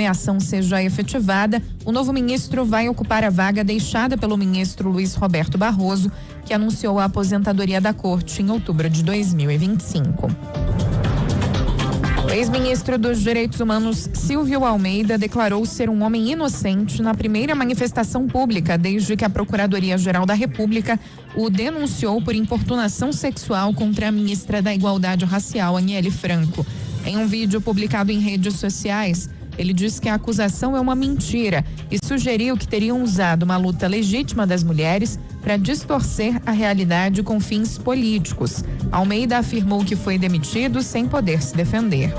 nomeação seja efetivada, o novo ministro vai ocupar a vaga deixada pelo ministro Luiz Roberto Barroso, que anunciou a aposentadoria da corte em outubro de 2025. O ex-ministro dos Direitos Humanos, Silvio Almeida, declarou ser um homem inocente na primeira manifestação pública desde que a Procuradoria-Geral da República o denunciou por importunação sexual contra a ministra da Igualdade Racial, Aniele Franco. Em um vídeo publicado em redes sociais, ele disse que a acusação é uma mentira e sugeriu que teriam usado uma luta legítima das mulheres para distorcer a realidade com fins políticos. Almeida afirmou que foi demitido sem poder se defender.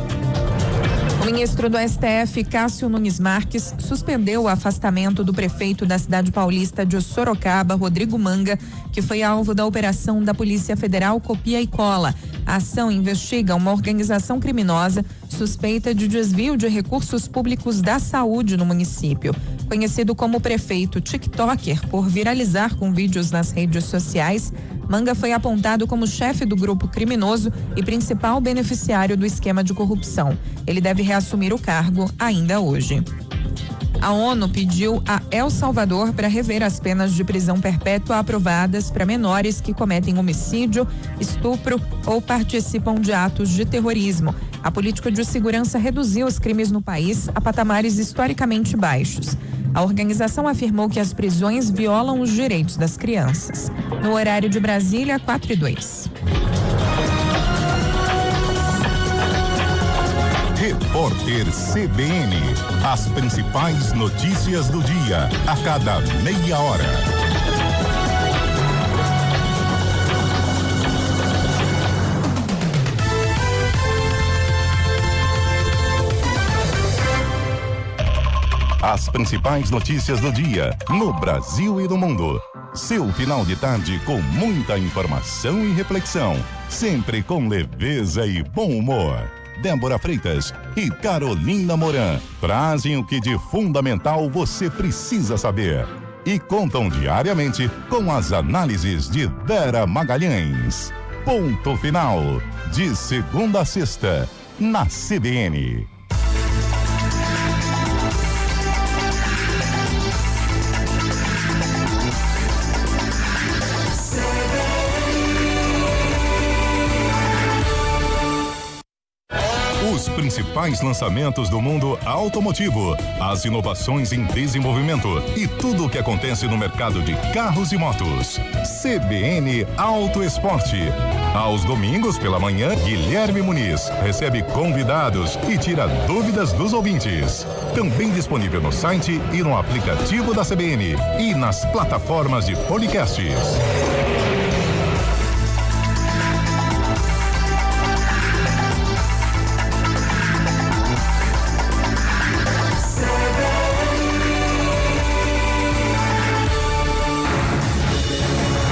O ministro do STF, Cássio Nunes Marques, suspendeu o afastamento do prefeito da cidade paulista de Sorocaba, Rodrigo Manga, que foi alvo da operação da Polícia Federal Copia e Cola. A ação investiga uma organização criminosa suspeita de desvio de recursos públicos da saúde no município. Conhecido como prefeito TikToker por viralizar com vídeos nas redes sociais, Manga foi apontado como chefe do grupo criminoso e principal beneficiário do esquema de corrupção. Ele deve reassumir o cargo ainda hoje. A ONU pediu a El Salvador para rever as penas de prisão perpétua aprovadas para menores que cometem homicídio, estupro ou participam de atos de terrorismo. A política de segurança reduziu os crimes no país a patamares historicamente baixos. A organização afirmou que as prisões violam os direitos das crianças. No horário de Brasília, 4:02. Repórter CBN. As principais notícias do dia, a cada meia hora. As principais notícias do dia, no Brasil e no mundo. Seu final de tarde com muita informação e reflexão. Sempre com leveza e bom humor. Débora Freitas e Carolina Moran trazem o que de fundamental você precisa saber e contam diariamente com as análises de Vera Magalhães. Ponto final, de segunda a sexta, na CBN. Os principais lançamentos do mundo automotivo, as inovações em desenvolvimento e tudo o que acontece no mercado de carros e motos. CBN Auto Esporte. Aos domingos pela manhã, Guilherme Muniz recebe convidados e tira dúvidas dos ouvintes. Também disponível no site e no aplicativo da CBN e nas plataformas de podcasts.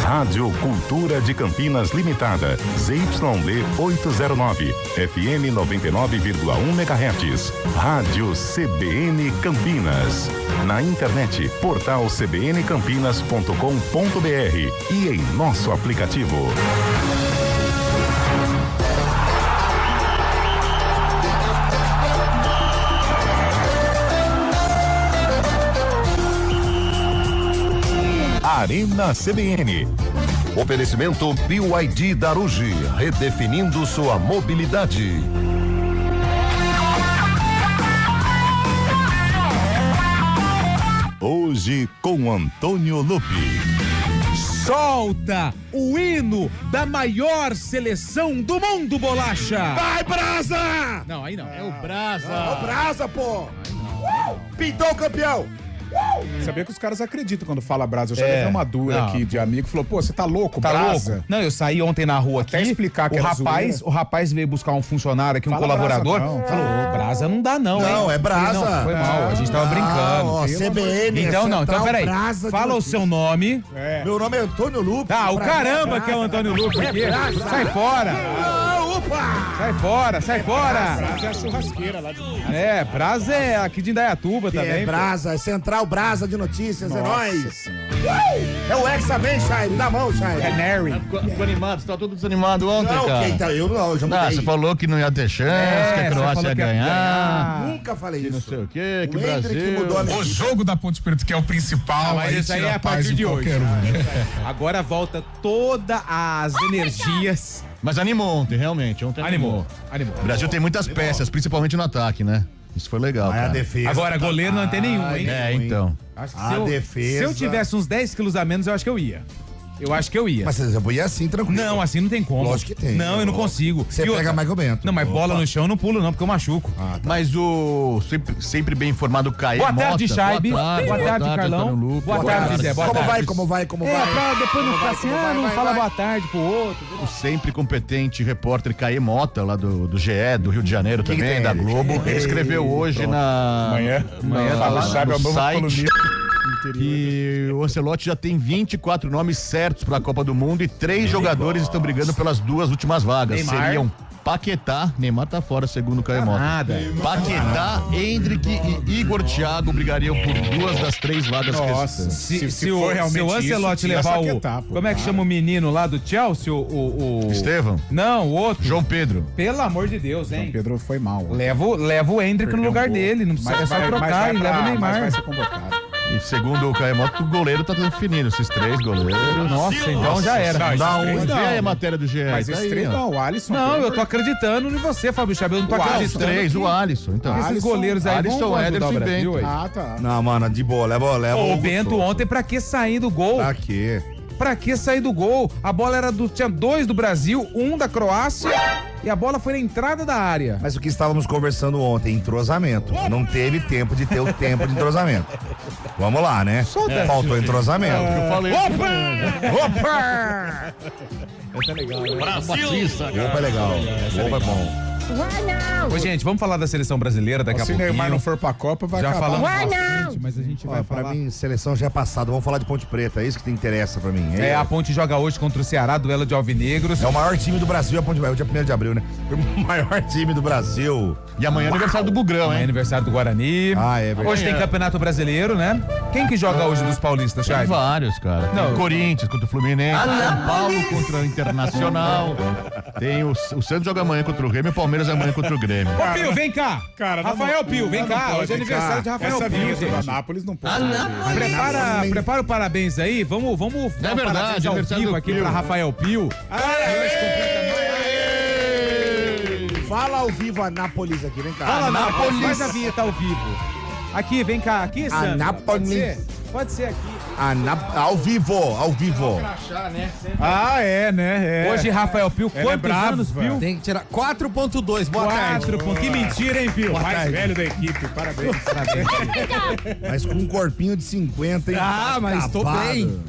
Rádio Cultura de Campinas Limitada, ZYD 809, FM 99,1 MHz. Rádio CBN Campinas. Na internet, portal cbncampinas.com.br e em nosso aplicativo. Arena CBN. Oferecimento BYD Darugi, redefinindo sua mobilidade. Hoje com Antônio Lupi. Solta o hino da maior seleção do mundo, Bolacha! Vai, Brasa! Não, aí não. É o Brasa. É o Brasa, pô! Pintou o campeão! Sabia que os caras acreditam quando fala Brasa. Eu já levei uma dura aqui de amigo, falou, pô, você tá louco, Tá Brasa? louco? Não, eu saí ontem na rua Até aqui, explicar que o era rapaz veio buscar um funcionário aqui, um Fala colaborador, Brasa, não. falou, Brasa não dá não, Não, hein? é Brasa. Não, foi mal, a gente tava brincando. Ó, CBN. Então não, então Central peraí, Brasa de fala o notícias. seu nome. Meu nome é Antônio Lupe. Ah, o Pra mim caramba é que é o Brasa. Antônio Lupe aqui. Brasa. Sai fora. Ah, o Opa! Sai fora, sai fora. Brasa é a churrasqueira lá de É, Brasa é aqui de Indaiatuba também. É Brasa, é Central Brasa de Notícias, é Nossa nóis. Senhora. É o Hexa, vem, Chay, dá a mão, Chay. Canary. Ficou animado, você tá todo desanimado ontem, Não, cara. quem tá, eu não, eu já mudei. Você falou que não ia ter chance, que a você Croácia falou ia que ia ganhar. Nunca falei Que não isso. sei o quê, que O Hendrick Brasil. mudou a minha O vida. jogo da Ponte Preta, que é o principal, Mas aí isso aí tira é a paz partir de hoje. qualquer um, né? Agora volta todas as energias. Mas animou ontem, realmente. Ontem animou. Animou. O Brasil tem muitas peças, principalmente no ataque, né? Isso foi legal, Mas a cara. defesa. Agora, goleiro não tem nenhum, hein? É, então. Acho que A defesa. se eu tivesse uns 10 quilos a menos, eu acho que eu ia. Eu acho que eu ia. Mas você ia assim, tranquilo. Não, assim não tem como. Lógico que tem. Não, eu não consigo. Você E pega outra- Michael Bento. Não, mas bola Opa. no chão eu não pulo não, porque eu machuco. Mas o sempre bem informado Caê Boa tarde, Mota. Chaibe. Boa tarde, Carlão. Antônio Lucas. Boa tarde, Zé. Boa Como tarde. vai, como vai, como É, vai? pra depois não ficar assim, não fala boa tarde pro outro. O sempre competente repórter Caê Mota, lá do GE, do Rio de Janeiro Que também, tem da ele? Globo. Ele escreveu hoje na... Amanhã lá Fábio Chave é o no novo site colunista. que o Ancelotti já tem 24 nomes certos para a Copa do Mundo e 3 jogadores estão brigando pelas 2 últimas vagas. Neymar. Seriam Paquetá, Neymar tá fora, segundo o Caio Mota. Nada. Paquetá, Hendrick e Igor Thiago brigariam por 2 das 3 vagas Nossa. restantes. Se o Ancelotti tira levar o... Paquetá, pô. Como é que chama o menino lá do Chelsea? O... Estevão, Não, o outro. João Pedro. Pelo amor de Deus, hein? Pedro foi mal. Leva o Hendrick no Perdeu lugar um gol. dele. Não precisa Mas só vai- trocar mas vai e leva o mas Neymar. vai ser convocado. E segundo o Caio Mota, o goleiro tá definido, esses 3 goleiros. Nossa, então já era. Não, Dá esses um, três vê não. aí a matéria do GE. Mas tá esse aí, três ó. não, o Alisson. Não, pelo eu tô acreditando em você, Fábio Chave. Eu não tô Os acreditando. 3, que- o Alisson, então. Esses Alisson, goleiros aí Alisson, vão ajudar Ederson o e Brasil Bento. aí. Ah, tá. Não, mano, de boa, leva Ô, o Hugo Bento Souza. ontem, pra que sair do gol? Pra quê? Pra que sair do gol? A bola era tinha 2 do Brasil, 1 da Croácia e a bola foi na entrada da área. Mas o que estávamos conversando ontem, entrosamento. Não teve tempo de ter o tempo de entrosamento. Vamos lá, né? Faltou entrosamento. Eu falei. Opa! Opa é legal. Opa é bom. Ô, gente, vamos falar da seleção brasileira daqui a Se pouquinho. Neymar não for pra Copa, vai Já acabar. falamos bastante, mas a gente vai Ó, pra falar. mim, seleção já é passada. Vamos falar de Ponte Preta, é isso que interessa pra mim. A Ponte joga hoje contra o Ceará, duelo de alvinegros. É o maior time do Brasil, a Ponte Preta. Hoje é 1º de abril, né? O maior time do Brasil. E amanhã é aniversário do Bugrão, É hein? aniversário do Guarani. Ah, é verdade. Hoje tem Campeonato Brasileiro, né? Quem que joga hoje dos paulistas, Tem Chay? vários, cara. Tem Não. o Corinthians contra o Fluminense, São Paulo contra o Internacional. Tem o Santos joga amanhã contra o Grêmio e o Palmeiras amanhã contra o Grêmio. Ô, Pio, vem cá. Cara, não- Rafael Pio, vem não cá. pode, Hoje é aniversário de Rafael Essa Pio, vinheta do gente. Anápolis não pode. Prepara o parabéns aí. Vamos dar um verdade, parabéns ao aniversário vivo do aqui Pio. pra Rafael Pio. Fala ao vivo Anápolis aqui, vem cá. Fala, Nápoles. Faz a vinheta ao vivo. Aqui, vem cá. Aqui, Sandra. Anápolis. Pode ser aqui. Ao vivo, ao vivo. Ah, é, né? É. Hoje, Rafael Pio, Ela é quantos brava. anos, Pio? Tem que tirar 4.2. Boa tarde. 4 pontos. Que mentira, hein, Pio? Mais velho da equipe, parabéns. Mas com um corpinho de 50, hein? Ah, mas tô Acabado. bem.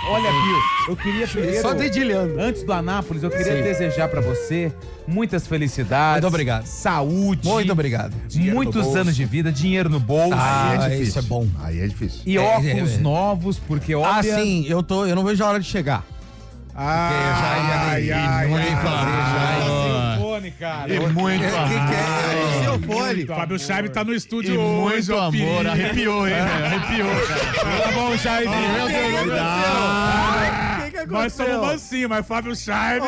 Olha, Pio, eu queria primeiro... Só dedilhando. Antes do Anápolis, eu queria Sim. desejar pra você muitas felicidades. Muito obrigado. Saúde. Muito obrigado. Muitos anos de vida, dinheiro no bolso. Aí é difícil. isso é bom. Aí é difícil. E óculos novos, porque olha... Ah, sim, eu não vejo a hora de chegar. Ai, ai, Ninguém Telefone, cara. E muito Seu amor. fone. Fábio Chave tá no E estúdio hoje. muito ó, amor. perigo. Arrepiou, hein, velho? Arrepiou, cara. Tá bom, Jair. Nós somos mansinhos, mas Fábio Chave...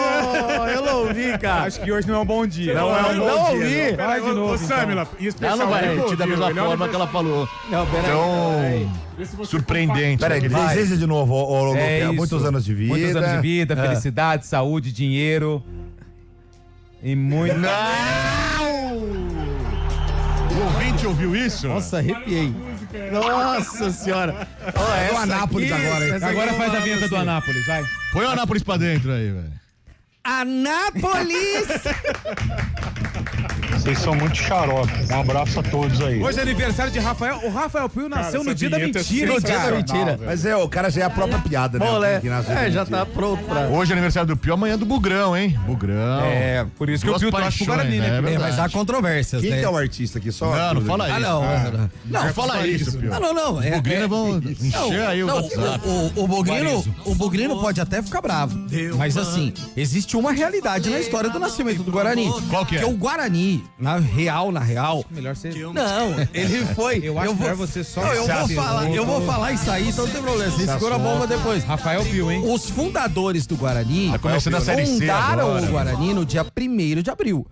Eu não ouvi, cara. Acho que hoje não é um bom dia. Não é um bom Não dia, ouvi. não. Vai de Ô, novo, ô, Samila, em especial... Ela não vai ele repetir da ouviu, mesma ele é forma que ela falou. Não, Então, surpreendente. Peraí, Vai. deseja de novo, ô Lolo, É isso. muitos anos de vida. Muitos anos de vida, felicidade, saúde, dinheiro. E muito... O ouvinte ouviu isso? Nossa, arrepiei. Nossa senhora. É o Anápolis agora, hein? Agora faz a vinheta do Anápolis, vai. Põe o Anápolis pra dentro aí, velho. Anápolis! Vocês são muito xarope. Um abraço a todos aí. Hoje é aniversário de Rafael. O Rafael Pio nasceu no dia da mentira, No dia da mentira. Mas o cara já é a própria piada, né? Bolé. Que nasceu de Já mentira. tá pronto pra... Hoje é aniversário do Pio, amanhã do Bugrão, hein? Bugrão. É, Por isso que Duas o Pio torce pro paixões, Guarani, né? né? mas há controvérsias, Quem né? que é o artista aqui? Só Não fala isso. Não fala isso, Pio. Não. O Bugrino vão encher aí o WhatsApp. O Bugrino pode até ficar bravo. Mas assim, existe uma realidade na história do nascimento do Guarani. Qual que é? Porque o Guarani, na real, Melhor ser. não, ele foi. Eu acho melhor você só. Não, eu vou falar isso aí, então não tem problema. Você segura a bomba depois. Rafael Pio, hein? Os fundadores do Guarani Tá começando a Série C fundaram agora. o Guarani no dia 1º de abril.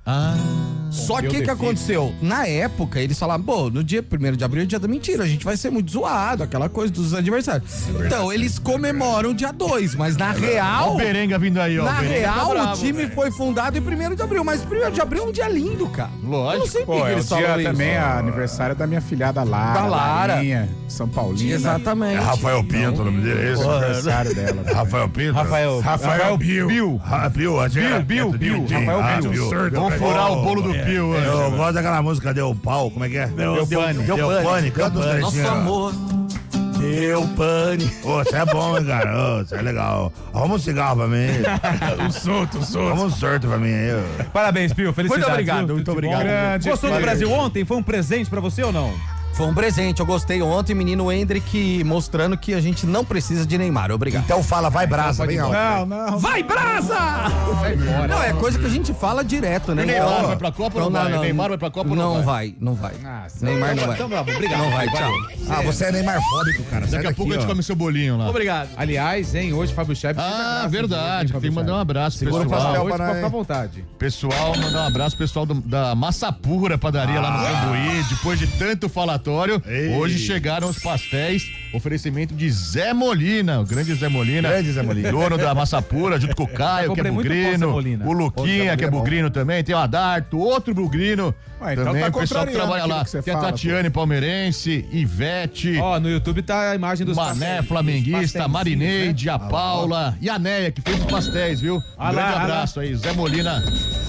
Só que o que aconteceu? Na época, eles falaram, pô, no dia 1º de abril é dia da mentira, a gente vai ser muito zoado, aquela coisa dos adversários. Então, eles comemoram dia 2, mas na Ó real... o Berenga vindo aí, ó. Na O Berenga tá real, bravo, o time velho. foi fundado em 1º de abril, mas 1º de abril é um dia lindo, cara. Lógico. Eu não sei por Pô, que é o eles dia falam isso. também, aniversário da minha filhada Lara. Da Lara. Larinha, São Paulina. Exatamente. Rafael Pinto, o nome dele é esse? Aniversário dela. Rafael Pinto? Rafael Pio. Bill, Bill. Rafael Pio. Vamos furar o bolo do Pio, Eu hein? gosto daquela música Deu Pau, como é que é? Deu pane. Deu pane, canta os Nosso trechinhos. amor deu pane. Ô, você é bom, hein, cara? Ô, você é legal. Arruma um cigarro pra mim. Solto. Arruma um sorto pra mim aí. Ô. Parabéns, Pio. Felicidades. Muito obrigado, viu? muito obrigado. Grande. Gostou do Brasil ontem? Foi um presente pra você ou não? Foi um presente, eu gostei ontem, menino Hendrick mostrando que a gente não precisa de Neymar, obrigado. Então fala, vai brasa, bem alto. Não. Vai, brasa! Não, é coisa que a gente fala direto, né? O Neymar Então, vai pra Copa ou não vai? O Neymar vai pra Copa ou não Não vai? vai, não vai. Neymar não vai. Então, bravo. Obrigado. Não vai, tchau. Ah, você é Neymar fóbico, cara. Sai Daqui a pouco a daqui, gente ó. come seu bolinho lá. Obrigado. Aliás, hein, hoje Fábio Cheb. Ah, verdade. Tem que mandar um abraço, Segura o pastel pessoal. hoje para pra aí. ficar à vontade. Pessoal, mandar um abraço pessoal da Massa Pura Padaria lá no Cambuí. Depois de tanto falatório, Ei. hoje chegaram os pastéis. Oferecimento de Zé Molina, o grande Zé Molina. Grande Zé Molina. Dono da Massa Pura, junto com o Caio, que é comprei muito pão, Zé bugrino. Molina. O Luquinha, que é bugrino também. Tem o Adarto, outro bugrino. Ué, então também tá o pessoal que contrariando trabalha lá. aquilo que você Tem a fala, Tatiane Palmeirense, Ivete. Ó, no YouTube tá a imagem dos Mané, pastéis, flamenguista, pastéis, Marineide, né? a Paula e a Neia, que fez os pastéis, viu? Um Ah lá, grande ah lá. abraço aí, Zé Molina,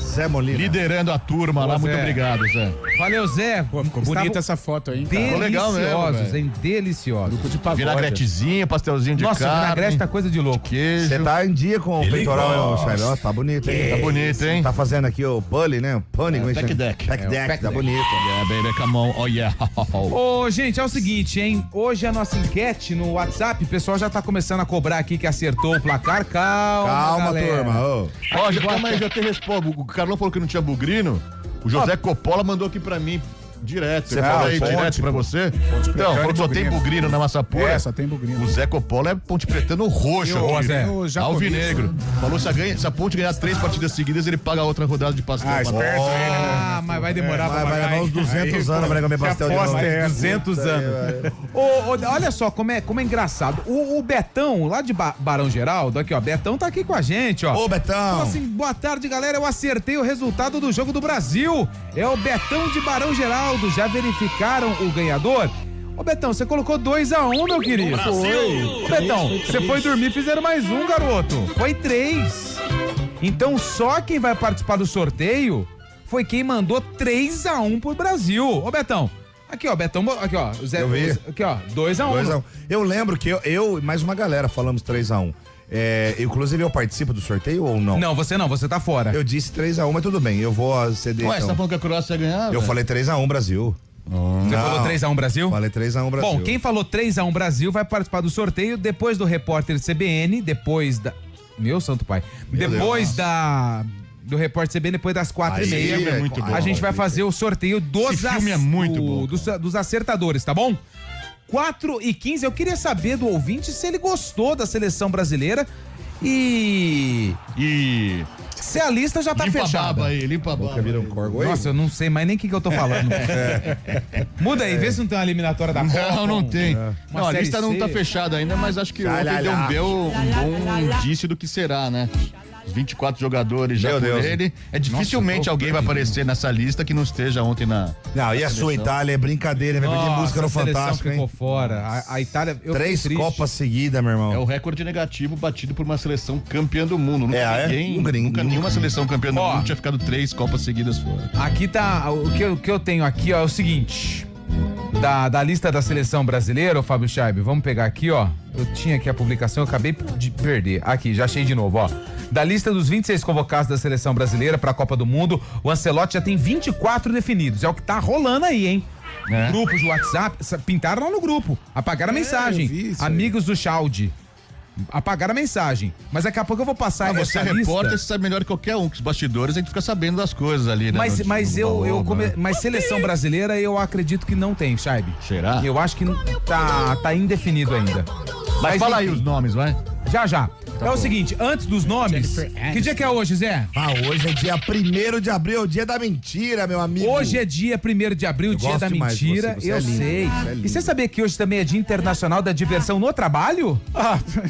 Zé Molina. liderando a turma lá. Boa, Muito Zé. obrigado, Zé. Valeu, Zé. Pô, ficou bonita essa foto aí, hein, cara. Ficou legal mesmo, Deliciosos, velho. hein? Deliciosos. Grupo de pagode. Vinagretezinho, pastelzinho de Nossa, carne. vinagrete tá coisa de louco. Queijo. Você tá em dia com o peitoral, Chay? Ó, tá bonito, hein? Tá bonito, hein? Tá fazendo aqui o Pully, né? O Pony, como é que Pack chama? Deck. Pack Deck, Pack tá Deck. bonito. Yeah, baby, come on, oh yeah. Ô, gente, é o seguinte, hein? Hoje a nossa enquete no WhatsApp, o pessoal já tá começando a cobrar aqui que acertou o placar. Calma, galera. turma. Ô. Ó, mas já tem resposta. O Carlão falou que não tinha bugrino. O José Coppola mandou aqui pra mim direto. Você Ah, falou aí Ponte, direto pra pô. você? Pretano Então, falou que só e tem bugrino. bugrino na Massa Pura. É, só tem bugrino. O Zé Coppola é Ponte Pretano roxo. Ô, aqui. Zé. Eu já Alvinegro. Falou se a Ponte ganhar 3 partidas seguidas, ele paga outra rodada de pastel. Ah, esperto ele, né? Ah, mas vai demorar pra Vai pagar, levar hein? uns 200 Aí, anos pra comer que pastel de aposta novo. é essa? 200 anos. Olha só como é engraçado. O Betão, lá de Barão Geraldo, aqui, ó. Betão tá aqui com a gente, ó. Ô, Betão. Fala assim, boa tarde, galera. Eu acertei o resultado do jogo do Brasil. É o Betão de Barão Geraldo. Já verificaram o ganhador? Ô, Betão, você colocou 2-1, meu querido. Foi. Ô, Betão, você foi dormir, fizeram mais um, garoto. Foi 3. Então, só quem vai participar do sorteio foi quem mandou 3-1 pro Brasil. Ô, Betão. Aqui, ó, Betão, aqui, ó. O Zé, Eu vi. Aqui, ó, 2-1. 2-1. Eu lembro que eu e mais uma galera falamos 3-1. Inclusive, eu participo do sorteio ou não? Não, você tá fora. Eu disse 3-1, mas tudo bem, eu vou ceder. Ué, você tá então. falando que a Croácia ia ganhar? Eu velho? falei 3-1 Brasil. Você falou 3-1 Brasil? Falei 3-1 Brasil. Bom, quem falou 3-1 Brasil vai participar do sorteio depois do repórter CBN, depois da... Meu santo pai. Depois do repórter CBN, depois das 4h30. Aí é muito bom. A gente vai fazer o sorteio dos, Esse filme é muito bom, dos acertadores, tá bom? 4h15, eu queria saber do ouvinte se ele gostou da seleção brasileira e se a lista já tá Limpa a fechada. baba aí, limpa a baba. Vira um corgo aí? Nossa, eu não sei mais nem o que eu tô falando. Muda aí, vê se não tem uma eliminatória da Copa. Não, não tem. Uma Não, a série lista não C. tá fechada ainda, mas acho que Lá, ontem lá, deu lá. um bom indício do que será, né? 24 jogadores já Meu por Deus. ele. Dificilmente alguém vai aparecer nessa lista que não esteja ontem na. Não, e a sua Itália é brincadeira, vai pedir música no a seleção Fantástico, ficou hein? fora. A Itália. Eu 3 fiquei triste. Copas seguidas, meu irmão. É o recorde negativo batido por uma seleção campeã do mundo. Nunca Nunca nenhuma seleção campeã do Ó. mundo tinha ficado 3 Copas seguidas fora. Aqui tá. O que eu tenho aqui, ó, é o seguinte. Da lista da seleção brasileira, ô Fábio Scheibe, vamos pegar aqui, ó. Eu tinha aqui a publicação, eu acabei de perder. Aqui, já achei de novo, ó. Da lista dos 26 convocados da seleção brasileira para a Copa do Mundo, o Ancelotti já tem 24 definidos. É o que tá rolando aí, hein? Grupos de WhatsApp, pintaram lá no grupo, apagaram a mensagem. eu vi isso aí. Amigos do Chaldi. Apagaram a mensagem. Mas daqui a pouco eu vou passar Você é essa repórter, lista. você sabe melhor que qualquer um, que os bastidores a gente fica sabendo das coisas ali, né? Mas seleção brasileira eu acredito que não tem, Scheibe. Será? Eu acho que tá indefinido ainda. Mas fala aí enfim, os nomes, vai. Já. É o seguinte, antes dos nomes, que dia que é hoje, Zé? Hoje é dia 1º de abril, dia da mentira, meu amigo. Hoje é dia 1º de abril, dia gosto da demais de mentira, você, você eu é lindo, sei. você é lindo. E você sabia que hoje também é dia internacional da diversão no trabalho?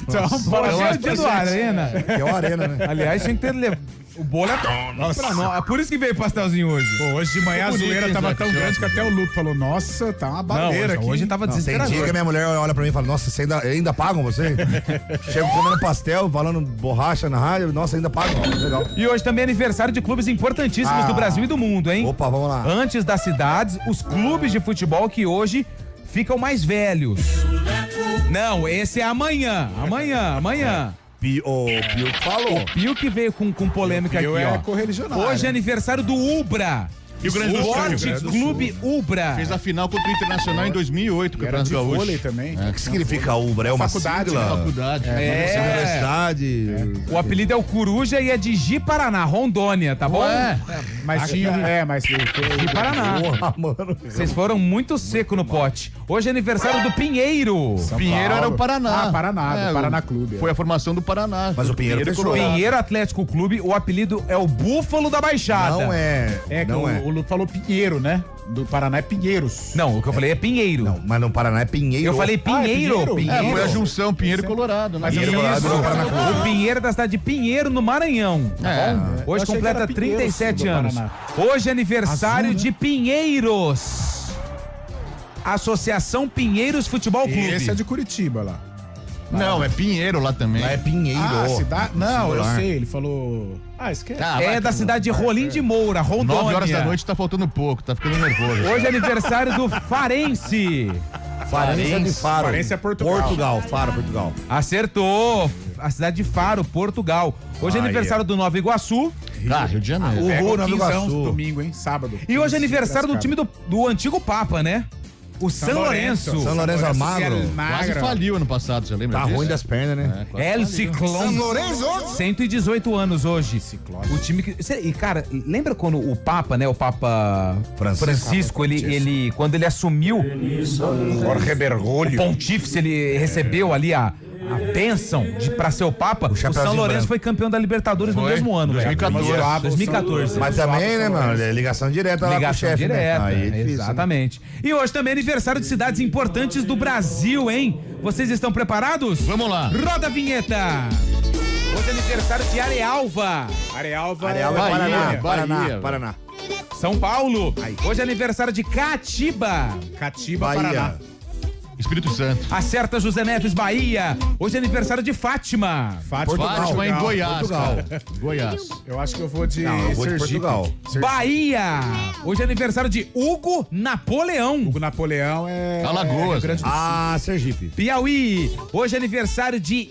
Então, Hoje é o dia do Arena. Que é o Arena, né? Aliás, tinha que ter o bolo é pra nós. É por isso que veio pastelzinho hoje. Pô, hoje de manhã a Bonito, zoeira tava hein, tão Zé? grande que até o Luto falou, nossa, tá uma baleira aqui. Hoje tava Tem desesperador. dia que a minha mulher olha pra mim e fala, nossa, você ainda pagam você? Chego comendo pastel, falando borracha na rádio, nossa, ainda pagam. Legal. E hoje também é aniversário de clubes importantíssimos do Brasil e do mundo, hein? Opa, vamos lá. Antes das cidades, os clubes de futebol que hoje ficam mais velhos. Não, esse é amanhã. Amanhã. O Pio falou. Pio que veio com polêmica aqui, Eu é ó. correligionário. Hoje é aniversário do Ubra. Rio Grande do Sul. Esporte Clube Ubra. Fez a final contra o Internacional em 2008, Era Campeonato de Gaúcho. vôlei também. O que significa Ubra? É uma Faculdade, sigla? Faculdade. Universidade. O apelido é o Coruja e é de Ji Paraná, Rondônia, tá bom? Mas tinha. Mas Ji Paraná. Porra, mano. Vocês foram muito seco no pote. Hoje é aniversário do Pinheiro. Pinheiro era o Paraná. Ah, Paraná, do Paraná Clube. Foi a formação do Paraná. Mas o Pinheiro fechou. Colorado. Pinheiro Atlético Clube, o apelido é o Búfalo da Baixada. Não é. É que não é. o Luto falou Pinheiro, né? Do Paraná é Pinheiros. Não, o que eu falei é Pinheiro. Não, mas no Paraná é Pinheiro. Eu falei Pinheiro. Pinheiro? Foi a junção Pinheiro e Colorado, né? Pinheiro Colorado do Paraná Clube. O Pinheiro é da cidade de Pinheiro, no Maranhão. Tá bom? Eu Hoje achei que completa era Pinheiros 37 do anos. Paraná. Hoje é aniversário Azul, né? de Pinheiros. Associação Pinheiros Futebol Clube. E esse é de Curitiba lá. Não, é Pinheiro lá também. Lá é Pinheiro. Cidade? Não, eu Singular. sei. Ele falou. esquece. É da cidade de Rolim de Moura, Rondônia. 9 horas da noite tá faltando pouco, tá ficando nervoso. Hoje é aniversário do Farense. Farense é de Faro. Farense é Portugal. Faro, Portugal. Acertou. A cidade de Faro, Portugal. Hoje é aniversário do Nova Iguaçu. Rio de Janeiro. Pega Nova o quinzão Iguaçu. domingo, hein? Sábado. E hoje é aniversário do time do antigo Papa, né? O São Lourenço. São Lourenço Almagro. Quase faliu ano passado, você lembra Tá disso? ruim das pernas, né? quase El faliu. Ciclone. 118 anos hoje. O time que. E, cara, lembra quando o Papa, né? O Papa Francisco, ele quando ele assumiu Jorge Bergoglio. o pontífice, ele recebeu ali a bênção pra ser o Papa. O São chapeuzinho Lourenço branco. foi campeão da Libertadores no mesmo ano, velho. 2014. Mas também, né, mano? É ligação direta lá com o Ligação chefe, direta, né? Aí é difícil, exatamente. E hoje também é aniversário de cidades importantes do Brasil, hein? Vocês estão preparados? Vamos lá. Roda a vinheta! Hoje é aniversário de Arealva, Arealva Areal é Bahia, Paraná, Bahia. Paraná. São Paulo. Hoje é aniversário de Catiba. Catiba, Bahia. Paraná. Espírito Santo. Acerta José Neves, Bahia. Hoje é aniversário de Fátima. Fátima em Goiás, Portugal. cara. Goiás. Eu acho que eu vou de Não, eu vou de Sergipe. Portugal. Bahia. Hoje é aniversário de Hugo Napoleão. Hugo Napoleão é. Alagoas. Rio Grande do Sul. Sergipe. Piauí. Hoje é aniversário de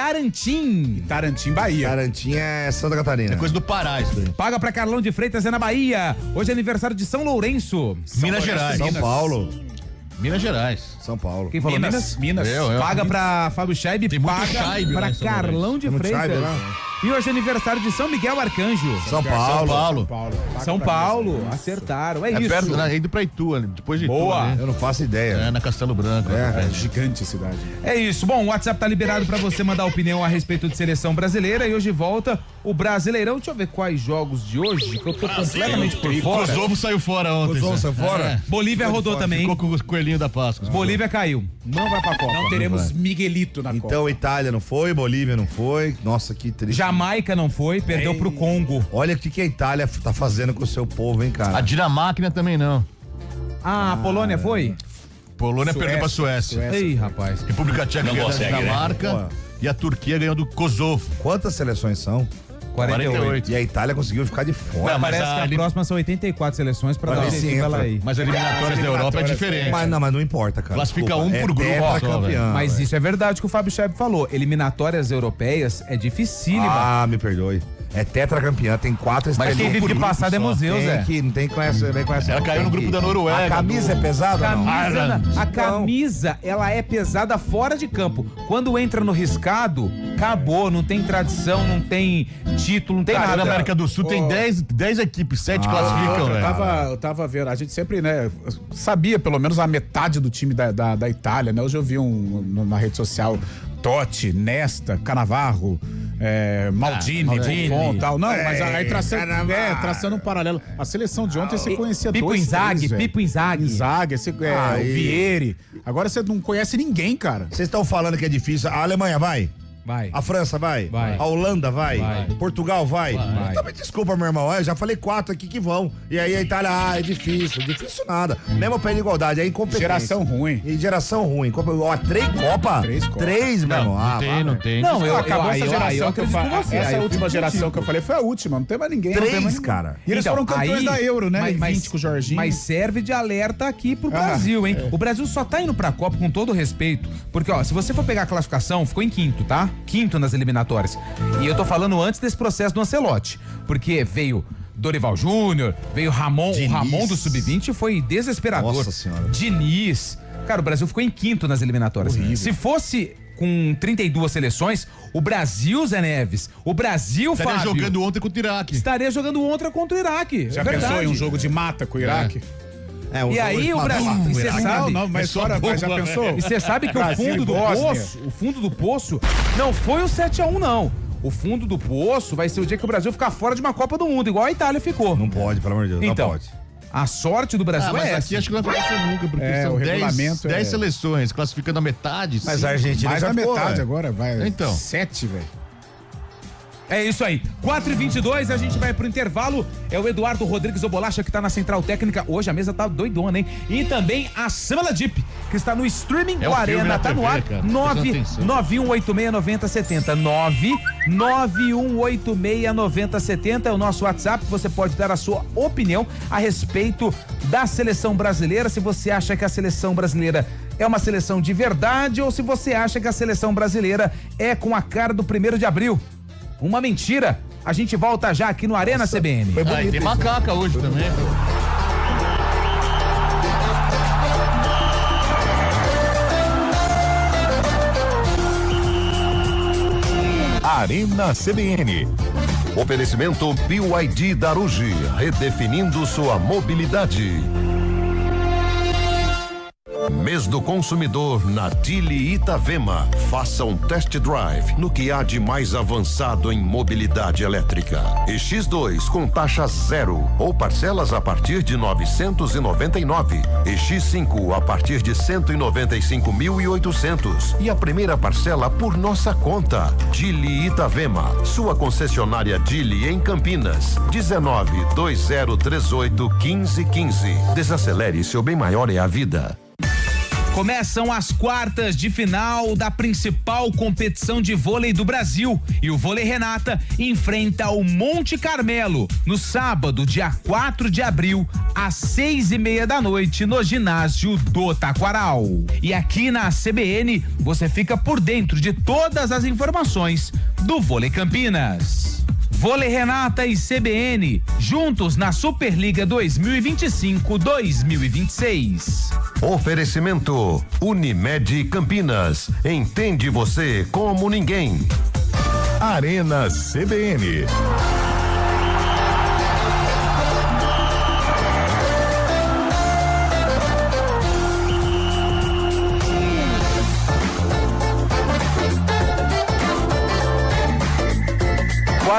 Itarantim. Tarantim, Bahia. Garantinha é Santa Catarina. É coisa do Pará isso daí. Paga pra Carlão de Freitas é na Bahia. Hoje é aniversário de São Lourenço. Minas Gerais. São Paulo. Minas Gerais. São Paulo. Quem falou Minas? Minas. Eu. Paga pra Fábio Scheib, Tem muito paga Scheib lá pra em São Carlão de Tem muito Freitas. Scheib lá. E hoje é aniversário de São Miguel Arcanjo. São Paulo. Paulo. Paulo. São Paulo, acertaram. É, É isso. perto, indo pra Itu, ali, depois de Itu. Boa. ali. Eu não faço ideia. É, na Castelo Branco. É. Gigante a cidade. É isso. Bom, o WhatsApp tá liberado pra você mandar opinião a respeito de seleção brasileira e hoje volta O Brasileirão, deixa eu ver quais jogos de hoje, que eu tô completamente por O fora. Kosovo saiu fora ontem. Kosovo saiu fora? Bolívia rodou também, Ficou hein? com o coelhinho da Páscoa. Bolívia caiu. Não vai pra Copa. Não teremos Miguelito na Copa. Então, Itália não foi, Bolívia não foi. Nossa, que triste. Jamaica não foi, perdeu pro Congo. Olha o que a Itália tá fazendo com o seu povo, hein, cara. A Dinamarca também não. Ah, a Polônia foi? Polônia perdeu pra Suécia. Ei, rapaz. República Tcheca ganhou da consegue, né? Dinamarca e a Turquia ganhou do Kosovo. Quantas seleções são? 48. E a Itália conseguiu ficar de fora. Não, mas Parece que a próxima são 84 seleções pra Vai dar ver um se jeito entra. ela aí. Mas as eliminatórias da Europa é diferente. Mas não importa, cara. Classifica Desculpa, um por grupo tetra só, campeão. Mas velho. isso é verdade que o Fábio Cheb falou. Eliminatórias europeias é dificílima. Ah, me perdoe. É tetracampeã, tem 4 Mas quem vive de passado é museu, Zé. Não tem com essa. Vem com essa Ela caiu no grupo da Noruega. A camisa é pesada ou não? A camisa, ela é pesada fora de campo. Quando entra no riscado, acabou. Não tem tradição, não tem título, não tem Cara, nada. na América do Sul tem 10 equipes, 7 classificam, velho. Eu tava vendo, a gente sempre, né, sabia pelo menos a metade do time da Itália, né? Hoje eu vi na rede social Totti, Nesta, Cannavaro, Maldini, Buffon e tal. Não, mas aí traçando um paralelo. A seleção de ontem você conhecia Pipo dois, Inzaghi, três, velho. Pipo Inzaghi. Inzaghi, o Vieri. Agora você não conhece ninguém, cara. Vocês estão falando que é difícil. A Alemanha vai? Vai. A França vai? Vai. A Holanda vai? Vai. Portugal vai? Então me desculpa, meu irmão. Eu já falei 4 aqui que vão. E aí a Itália, é difícil. Difícil nada. Mesmo pé de igualdade, é incompetência. Geração ruim. E geração ruim. Ó, 3 Copa? 3, meu irmão. Não tem. Não, Acabou essa geração que eu acredito com você. Essa Aí eu última fico geração contigo. que eu falei foi a última. Não tem mais ninguém. não tem mais 3, ninguém. cara. E eles Então, foram campeões aí- da Euro, né? Mas, 20 com o Jorginho. Mas serve de alerta aqui pro Brasil, hein? O Brasil só tá indo pra Copa com todo respeito. Porque, ó, se você for pegar a classificação, ficou em quinto, tá? Quinto nas eliminatórias. E eu tô falando antes desse processo do Ancelotti. Porque veio Dorival Júnior, veio Ramon. Diniz. O Ramon do Sub-20 foi desesperador. Nossa Senhora. Diniz. Cara, o Brasil ficou em quinto nas eliminatórias. Se fosse com 32 seleções, o Brasil, Zé Neves, o Brasil, Estaria Fábio, jogando ontem contra o Iraque. estaria jogando outra contra o Iraque. Já é verdade. pensou em um jogo de mata com o Iraque? E aí o Brasil, e você sabe, Não, mas fora, mas já pensou? e você sabe que o Brasil fundo e do Bósnia. poço, o fundo do poço não foi o 7-1 não. O fundo do poço vai ser o dia que o Brasil ficar fora de uma Copa do Mundo, igual a Itália ficou. Não pode, pelo amor de Deus. Então, não pode. a sorte do Brasil Mas é aqui essa. acho que não vai acontecer nunca, porque É, são o 10 regulamento 10 é- seleções, classificando a metade. Mas sim. a Argentina Mais já da ficou, metade velho. agora, vai. Então. 7, velho. É isso aí. 4h22, a gente vai pro intervalo. É o Eduardo Rodrigues Obolacha que tá na Central Técnica. Hoje a mesa tá doidona, hein? E também a Samela Deep, que está no streaming É do o filme Arena. na Tá no TV, ar. cara. Prestando atenção. 991869070. 991869070 é o nosso WhatsApp. Você pode dar a sua opinião a respeito da seleção brasileira. Se você acha que a seleção brasileira é uma seleção de verdade ou se você acha que a seleção brasileira é com a cara do 1º de abril. Uma mentira. A gente volta já aqui no Arena CBN. Ah, e tem macaca hoje também. Arena CBN. Oferecimento BYD Darugi, redefinindo sua mobilidade. Mês do consumidor na Dili Itavema. Faça um test drive no que há de mais avançado em mobilidade elétrica. E X2 com taxa 0 ou parcelas a partir de 999. E X5 a partir de 195.800 e a primeira parcela por nossa conta. Dili Itavema, sua concessionária Dili em Campinas. 19-2038-1515. Desacelere, seu bem maior é a vida. Começam as quartas de final da principal competição de vôlei do Brasil e o Vôlei Renata enfrenta o Monte Carmelo no sábado, dia 4 de abril, às 6:30 da noite no ginásio do Taquaral. E aqui na CBN você fica por dentro de todas as informações do Vôlei Campinas. Vôlei Renata e CBN, juntos na Superliga 2025-2026. Oferecimento Unimed Campinas. Entende você como ninguém. Arena CBN.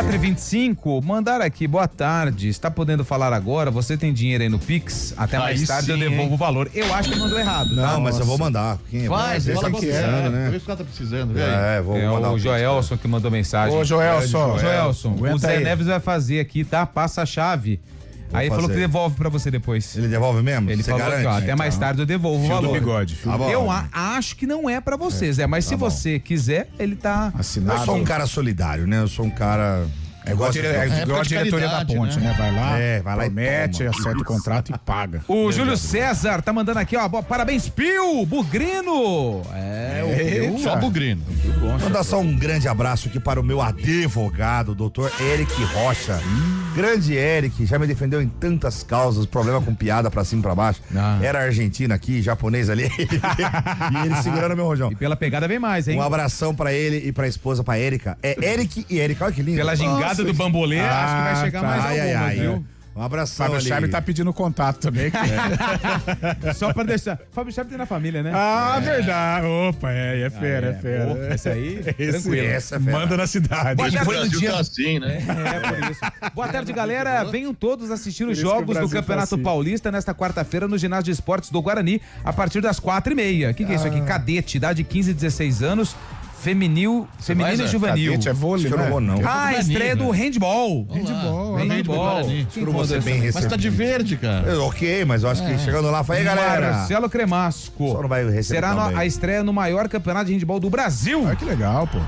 4h25, mandaram aqui, boa tarde, está podendo falar agora, você tem dinheiro aí no Pix? Até mais tarde sim, eu devolvo o valor. Eu acho que mandou errado. Não, mas eu vou mandar. Quem é? Vai, você fala que é, né? Vê se o cara tá precisando, velho. Vou mandar o Joelson que mandou mensagem. Ô, Joelson. Joelson, o Aguenta Zé aí. Neves vai fazer aqui, tá? Passa a chave. Aí ele falou fazer. que devolve pra você depois. Ele devolve mesmo? Ele Você falou garante? que, ó, até mais tarde eu devolvo o Fio do valor. bigode. Fio Tá do bom. Eu acho que não é pra você, Zé, mas se você quiser, ele tá... assinado. Eu sou um cara solidário, né? Eu sou um cara... É igual, gosto de- igual a diretoria da caridade, ponte, né? Vai lá, vai lá e promete, toma. acerta o contrato e paga. O Júlio César tá mandando aqui, ó, parabéns, Pio, Bugrino. O Pio. Só bugrino. Mandar só um grande abraço aqui para o meu advogado, doutor Eric Rocha. Grande Eric, já me defendeu em tantas causas, problema com piada pra cima e pra baixo. Era argentino aqui, japonês ali. E ele segurando meu rojão. E pela pegada vem mais, hein? Um abração pra ele e pra esposa, pra Erika. É Eric e Erika, olha que lindo. Pela gingada do bambolê, acho que vai chegar mais algumas, viu? Um abração Fábio ali. Charme tá pedindo contato também. Só pra deixar. Fábio Chaves tem na família, né? Verdade. Opa, é fera, é fera. Pô, esse aí, Esse tranquilo. Essa é fera. manda na cidade. Boa tarde, Brasil tá assim, né? por isso. Boa tarde, galera. Venham todos assistir os isso que o jogos do Brasil tá Campeonato assim. Paulista nesta quarta-feira no Ginásio de Esportes do Guarani, a partir das 4h30. O que é isso aqui? Cadete, idade 15 e 16 anos, feminino e juvenil. Cadete é vôlei, Acho que eu não vou, não. Ah, estreia do handball. Handball. Handball. Eu não vou ser bem Mas tá recebido. de verde, cara. Ok, mas eu acho que chegando lá, fala aí, galera. Marcelo Cremasco. Só não vai receber Será também. a estreia no maior campeonato de handball do Brasil. Ah, que legal, pô.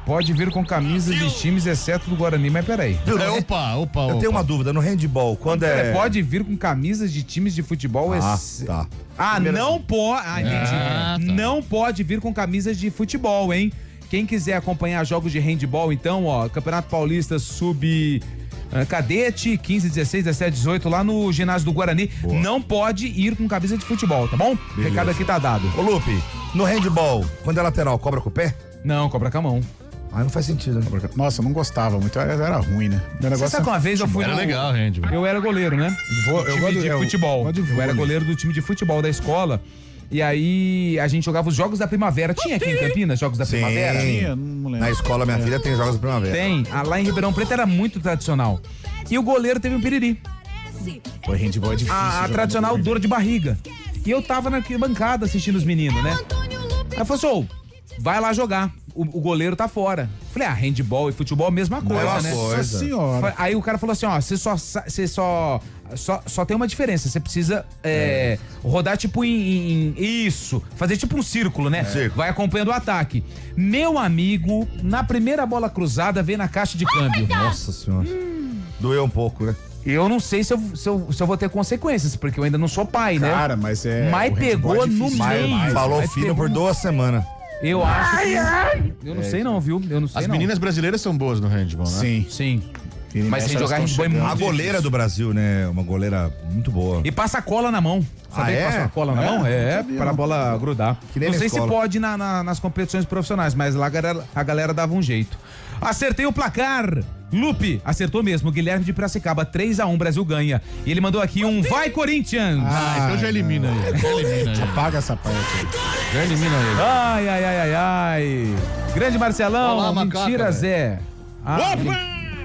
Pode vir com camisas de times, exceto do Guarani, mas peraí. Opa. Eu tenho uma dúvida, no handball, quando é... Pode vir com camisas de times de futebol. tá. Não pode. Entendi. Ah, tá. Não pode vir com camisas de futebol, hein? Quem quiser acompanhar jogos de handball, então, ó, Campeonato Paulista Cadete, 15, 16, 17, 18, lá no ginásio do Guarani. Não pode ir com camisa de futebol, tá bom? O recado aqui tá dado. Ô, Lupe, no handball, quando é lateral, cobra com o pé? Não, cobra com a mão. Ah, não faz sentido, né? Nossa, eu não gostava muito, era ruim, né? Meu Você negócio sabe que uma vez eu fui Era no... legal, Randy. Eu era goleiro, né? Eu Time gosto de eu futebol. gosto de Eu era vôlei. goleiro do time de futebol da escola. E aí a gente jogava os Jogos da Primavera. Tinha aqui em Campinas Jogos da Sim. Primavera? Tinha, não lembro. Na escola, minha filha tem jogos de primavera. Tem. Lá em Ribeirão Preto era muito tradicional. E o goleiro teve um piriri. Pô, handball é difícil. A jogar tradicional no dor de barriga. E eu tava na bancada assistindo os meninos, né? Aí eu falei assim, vai lá jogar. O goleiro tá fora. Falei, handball e futebol é a mesma coisa, Mesma né? coisa. Nossa senhora. Aí o cara falou assim, ó, você só tem uma diferença, você precisa rodar tipo isso, fazer tipo um círculo, né? Círculo. Vai acompanhando o ataque. Meu amigo, na primeira bola cruzada, veio na caixa de câmbio. Nossa senhora. Doeu um pouco, né? Eu não sei se eu vou ter consequências, porque eu ainda não sou pai, né? Cara, mas é. Mas o handball pegou é no difícil meio. demais. Falou Mas filho pegou por no- 2 semanas. Eu acho que... Eu não sei não, viu? Eu não sei As não. meninas brasileiras são boas no handball, né? Sim. Sim. Mas sem elas jogar tão handball é chegando. muito A goleira do Brasil, né? Uma goleira muito boa. E passa cola na mão. Sabia que é? passa uma cola na mão? Para a bola grudar. Que nem Não na sei escola. se pode nas competições profissionais, mas lá a galera dava um jeito. Acertei o placar. Lupe, acertou mesmo. Guilherme de Piracicaba, 3-1, Brasil ganha. E ele mandou aqui um vai Corinthians. Então já elimina ele. Já elimina ele. Apaga essa parte aí. Já elimina ele. Ai. Grande Marcelão, Olá, macaca, mentira, velho. Zé.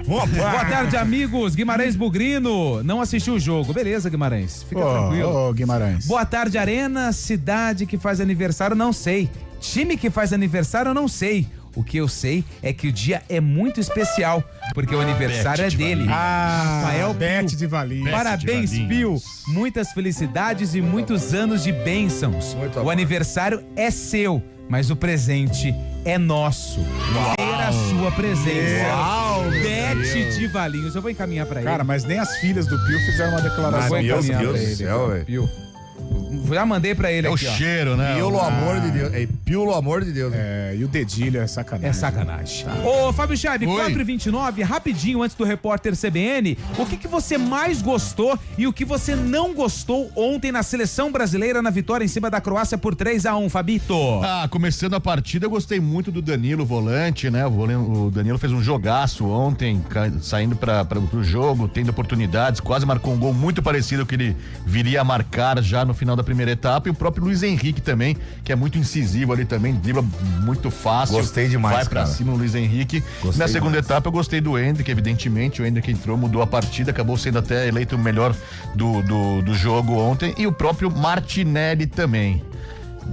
Boa tarde, amigos. Guimarães Bugrino. Não assistiu o jogo. Beleza, Guimarães. Fica tranquilo. Ô, Guimarães. Boa tarde, Arena. Cidade que faz aniversário, não sei. Time que faz aniversário, eu não sei. O que eu sei é que o dia é muito especial, porque o aniversário é dele. Rafael Bete Pio. de Valinhos. Parabéns, de Pio. Valinhos. Muitas felicidades e muitos anos de bênçãos. Muito O bom. aniversário é seu, mas o presente é nosso. Ter a sua presença. Bete de Valinhos. Eu vou encaminhar pra ele. Cara, mas nem as filhas do Pio fizeram uma declaração. Vou Deus, encaminhar Deus pra do ele. céu, velho. Pio. Já mandei pra ele É o aqui, ó. cheiro, né? Pelo amor de Deus. É, pelo amor de Deus. É, e o dedilho é sacanagem. É sacanagem. Ô, Fábio Chaves, Oi. 4h29, rapidinho antes do repórter CBN, o que você mais gostou e o que você não gostou ontem na seleção brasileira na vitória em cima da Croácia por 3-1, Fabito? Começando a partida, eu gostei muito do Danilo, volante, né? O Danilo fez um jogaço ontem, saindo pro jogo, tendo oportunidades, quase marcou um gol muito parecido ao que ele viria a marcar já no final da primeira etapa, e o próprio Luiz Henrique também, que é muito incisivo ali também, dribla muito fácil. Gostei demais, vai pra cara. cima o Luiz Henrique. Gostei Na segunda demais. etapa eu gostei do Endrick, evidentemente, o Endrick entrou, mudou a partida, acabou sendo até eleito o melhor do jogo ontem, e o próprio Martinelli também.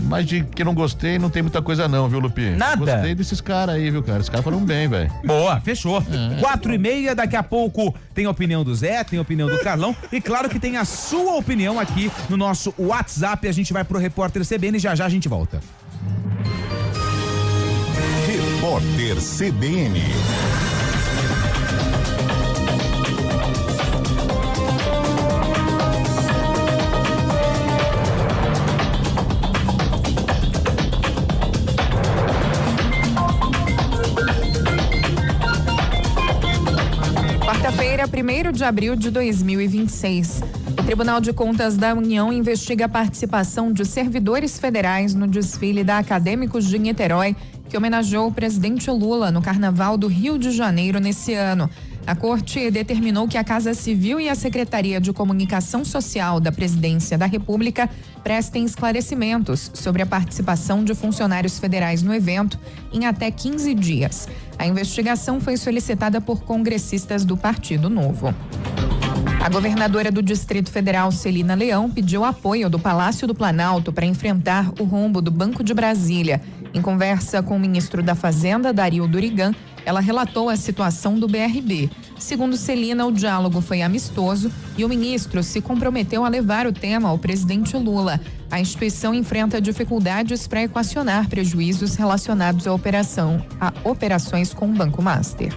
Mas de que não gostei, não tem muita coisa não, viu, Lupi? Nada? Gostei desses caras aí, viu, cara? Esses caras foram bem, velho. Boa, fechou. 4:30, daqui a pouco tem a opinião do Zé, tem a opinião do Carlão e claro que tem a sua opinião aqui no nosso WhatsApp. A gente vai pro Repórter CBN e já a gente volta. Repórter CBN. Quarta-feira, 1º de abril de 2026. O Tribunal de Contas da União investiga a participação de servidores federais no desfile da Acadêmicos de Niterói, que homenageou o presidente Lula no Carnaval do Rio de Janeiro nesse ano. A Corte determinou que a Casa Civil e a Secretaria de Comunicação Social da Presidência da República prestem esclarecimentos sobre a participação de funcionários federais no evento em até 15 dias. A investigação foi solicitada por congressistas do Partido Novo. A governadora do Distrito Federal, Celina Leão, pediu apoio do Palácio do Planalto para enfrentar o rombo do Banco de Brasília. Em conversa com o ministro da Fazenda, Dario Durigan, ela relatou a situação do BRB. Segundo Celina, o diálogo foi amistoso e o ministro se comprometeu a levar o tema ao presidente Lula. A instituição enfrenta dificuldades para equacionar prejuízos relacionados a operações com o Banco Master.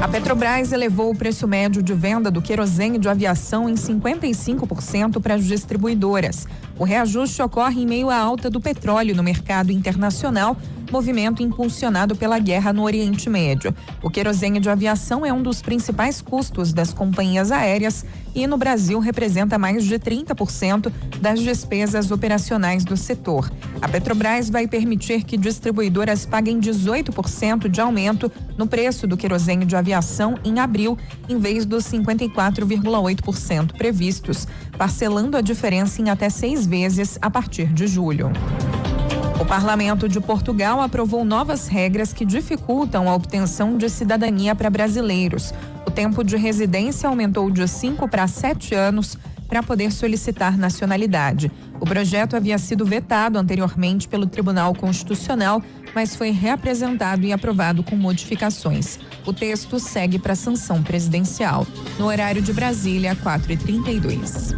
A Petrobras elevou o preço médio de venda do querosene de aviação em 55% para as distribuidoras. O reajuste ocorre em meio à alta do petróleo no mercado internacional, movimento impulsionado pela guerra no Oriente Médio. O querosene de aviação é um dos principais custos das companhias aéreas e no Brasil representa mais de 30% das despesas operacionais do setor. A Petrobras vai permitir que distribuidoras paguem 18% de aumento no preço do querosene de aviação em abril, em vez dos 54,8% previstos, parcelando a diferença em até 6 vezes a partir de julho. O Parlamento de Portugal aprovou novas regras que dificultam a obtenção de cidadania para brasileiros. O tempo de residência aumentou de 5 para 7 anos para poder solicitar nacionalidade. O projeto havia sido vetado anteriormente pelo Tribunal Constitucional, mas foi reapresentado e aprovado com modificações. O texto segue para sanção presidencial. No horário de Brasília, 4h32.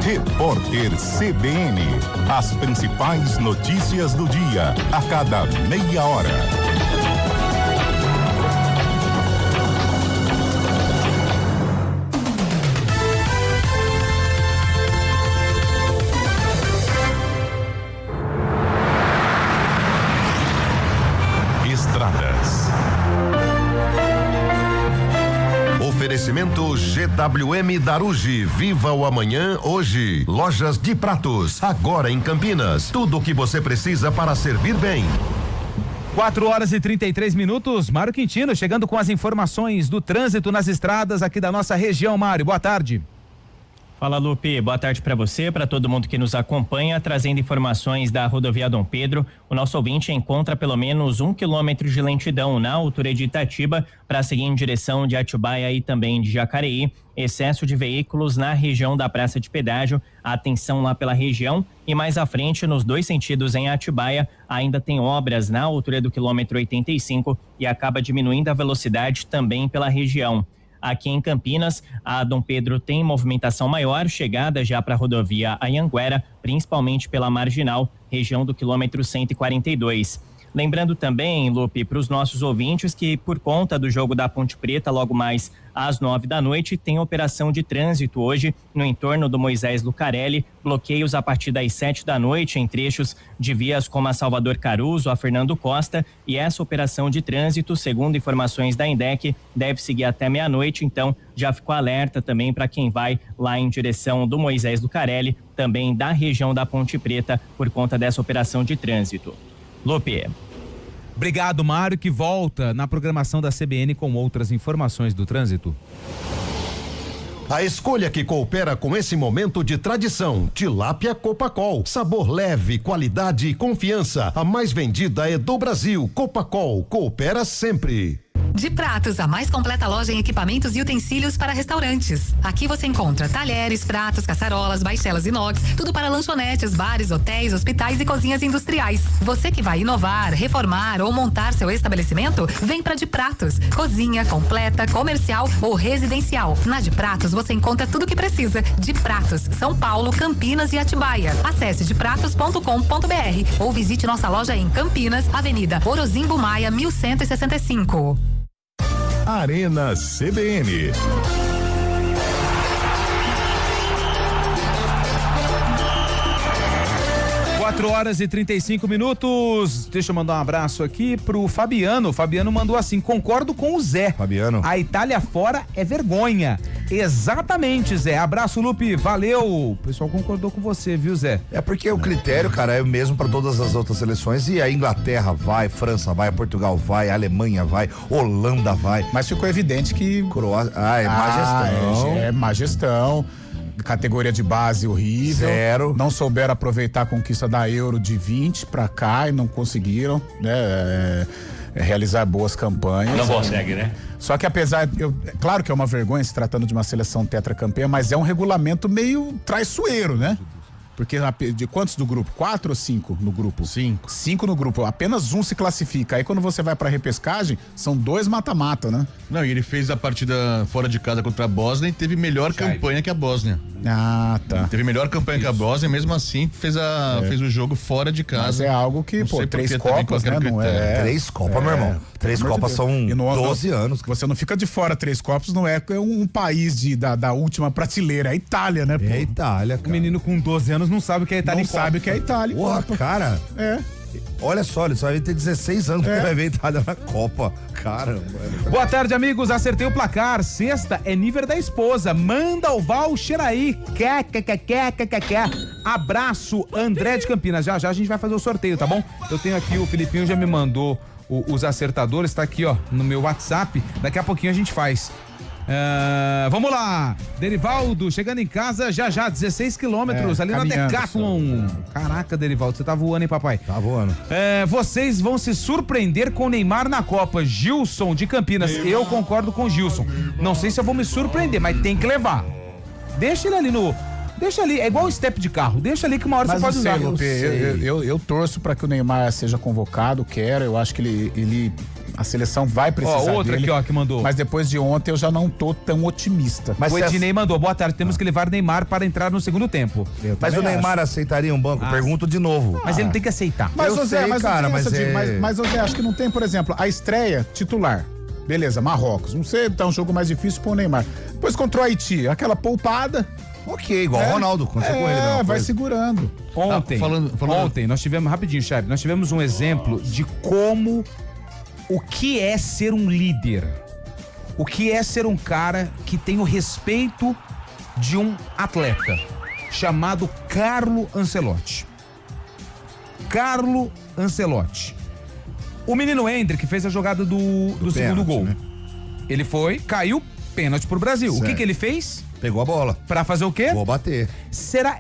Repórter CBN. As principais notícias do dia, a cada meia hora. Estradas. Oferecimento GWM Darugi. Viva o amanhã hoje. Lojas de Pratos, agora em Campinas. Tudo o que você precisa para servir bem. 4h33. Mário Quintino chegando com as informações do trânsito nas estradas aqui da nossa região. Mário, boa tarde. Fala, Lupe, boa tarde para você, para todo mundo que nos acompanha, trazendo informações da rodovia Dom Pedro. O nosso ouvinte encontra pelo menos 1 quilômetro de lentidão na altura de Itatiba para seguir em direção de Atibaia e também de Jacareí. Excesso de veículos na região da Praça de Pedágio, atenção lá pela região. E mais à frente, nos dois sentidos em Atibaia, ainda tem obras na altura do quilômetro 85 e acaba diminuindo a velocidade também pela região. Aqui em Campinas, a Dom Pedro tem movimentação maior, chegada já para a rodovia Anhanguera, principalmente pela Marginal, região do quilômetro 142. Lembrando também, Lupe, para os nossos ouvintes que por conta do jogo da Ponte Preta, logo mais às 9h, tem operação de trânsito hoje no entorno do Moisés Lucarelli, bloqueios a partir das 7h em trechos de vias como a Salvador Caruso, a Fernando Costa, e essa operação de trânsito, segundo informações da INDEC, deve seguir até meia-noite, então já ficou alerta também para quem vai lá em direção do Moisés Lucarelli, também da região da Ponte Preta, por conta dessa operação de trânsito. Lupe. Obrigado, Mário, que volta na programação da CBN com outras informações do trânsito. A escolha que coopera com esse momento de tradição, Tilápia Copacol. Sabor leve, qualidade e confiança. A mais vendida é do Brasil. Copacol, coopera sempre. De Pratos, a mais completa loja em equipamentos e utensílios para restaurantes. Aqui você encontra talheres, pratos, caçarolas, baixelas inox, tudo para lanchonetes, bares, hotéis, hospitais e cozinhas industriais. Você que vai inovar, reformar ou montar seu estabelecimento, vem para De Pratos. Cozinha completa, comercial ou residencial. Na De Pratos você encontra tudo o que precisa. De Pratos, São Paulo, Campinas e Atibaia. Acesse depratos.com.br ou visite nossa loja em Campinas, Avenida Orozimbo Maia, 1165. Arena CBN. 4h35. Deixa eu mandar um abraço aqui pro Fabiano. O Fabiano mandou assim: concordo com o Zé. Fabiano. A Itália fora é vergonha. Exatamente, Zé. Abraço, Lupe. Valeu. O pessoal concordou com você, viu, Zé? É porque o critério, cara, é o mesmo para todas as outras seleções. E a Inglaterra vai, França vai, Portugal vai, Alemanha vai, Holanda vai. Mas ficou evidente que... Croácia. Má gestão. É má gestão. Categoria de base horrível. Zero. Não souberam aproveitar a conquista da Euro de 20 pra cá e não conseguiram, né? Realizar boas campanhas. Não consegue, né? Só que apesar, claro que é uma vergonha se tratando de uma seleção tetracampeã, mas é um regulamento meio traiçoeiro, né? Porque de quantos do grupo? 4 ou 5 no grupo? 5. 5 no grupo. Apenas um se classifica. Aí quando você vai pra repescagem, são 2 mata-mata, né? Não, e ele fez a partida fora de casa contra a Bósnia e teve melhor campanha que a Bósnia. Ah, tá. Teve melhor campanha que a Bósnia, mesmo assim fez o jogo fora de casa. Mas é algo que, pô, 3 Copas, né? Não é. 3 Copas, meu irmão. 3 Copas são 12 anos. Você não fica de fora 3 Copas, não é um país da última prateleira. É a Itália, né, pô? É a Itália, cara. O menino com 12 anos não sabe o que é Itália. Não sabe o que é Itália. Porra, cara. É. Olha só, ele só vai ter 16 anos que vai ver a Itália na Copa. Caramba. Boa tarde, amigos. Acertei o placar. Sexta é nível da esposa. Manda o voucher aí. Quer. Abraço, André de Campinas. Já a gente vai fazer o sorteio, tá bom? Eu tenho aqui, o Filipinho já me mandou os acertadores. Tá aqui, ó, no meu WhatsApp. Daqui a pouquinho a gente faz. Vamos lá, Derivaldo, chegando em casa já, 16 quilômetros ali na Decathlon. Caraca, Derivaldo, você tá voando, hein, papai? Tá voando. Vocês vão se surpreender com o Neymar na Copa. Gilson de Campinas, eu concordo com o Gilson. Não sei se eu vou me surpreender, mas tem que levar. Deixa ele ali Deixa ali, é igual o step de carro. Deixa ali que uma hora você pode usar. Eu torço pra que o Neymar seja convocado, eu acho que ele a seleção vai precisar outra dele, aqui, ó, que mandou. Mas depois de ontem eu já não tô tão otimista. Mas o Ednei mandou: boa tarde, temos que levar Neymar para entrar no segundo tempo. Mas o Neymar aceitaria um banco? Pergunto de novo. Mas ele não tem que aceitar. Mas, Zé, mas acho que não tem, por exemplo, a estreia titular. Beleza, Marrocos. Não sei, tá um jogo mais difícil pro Neymar. Depois contra o Haiti, aquela poupada. Ok, igual o Ronaldo, aconteceu com ele. Vai segurando. Ontem nós tivemos, rapidinho, Chave, nós tivemos um exemplo de o que é ser um líder. O que é ser um cara que tem o respeito de um atleta chamado Carlo Ancelotti. Carlo Ancelotti. O menino Hendrick fez a jogada do segundo gol. Né? Ele caiu, pênalti pro Brasil. Certo. O que ele fez? Pegou a bola. Pra fazer o quê? Vou bater.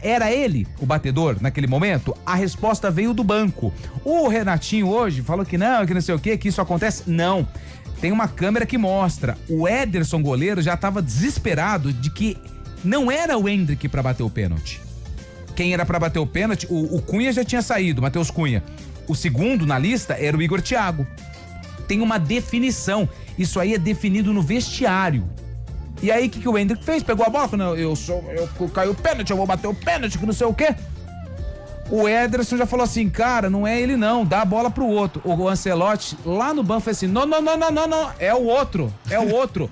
Era ele o batedor naquele momento? A resposta veio do banco. O Renatinho hoje falou que não sei o quê, que isso acontece. Não. Tem uma câmera que mostra. O Ederson, goleiro, já tava desesperado de que não era o Hendrick pra bater o pênalti. Quem era pra bater o pênalti, o Cunha já tinha saído, Matheus Cunha. O segundo na lista era o Igor Thiago. Tem uma definição. Isso aí é definido no vestiário. E aí, o que o Hendrick fez? Pegou a bola, falou, eu caiu o pênalti, eu vou bater o pênalti, que não sei o quê. O Ederson já falou assim, cara, não é ele não, dá a bola pro outro. O Ancelotti, lá no banco, falou assim, não, é o outro. É o outro.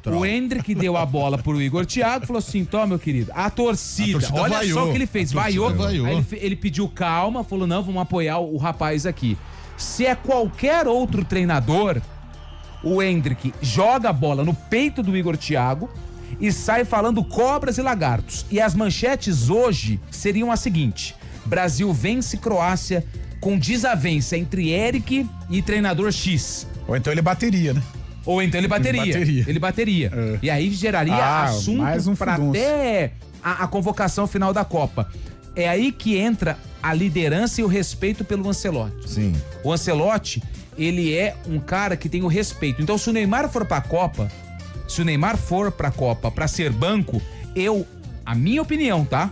O Hendrick deu a bola pro Igor Thiago, falou assim, toma, meu querido, a torcida olha vaiou. Só o que ele fez, vaiou. Aí ele pediu calma, falou, não, vamos apoiar o rapaz aqui. Se é qualquer outro treinador, o Hendrick joga a bola no peito do Igor Thiago e sai falando cobras e lagartos. E as manchetes hoje seriam a seguinte: Brasil vence Croácia com desavença entre Eric e treinador X. Ou então ele bateria, né? Ou então ele bateria. E aí geraria assunto para até a convocação final da Copa. É aí que entra a liderança e o respeito pelo Ancelotti. Sim. O Ancelotti, ele é um cara que tem o respeito. Então, se o Neymar for pra Copa, pra ser banco, a minha opinião, tá?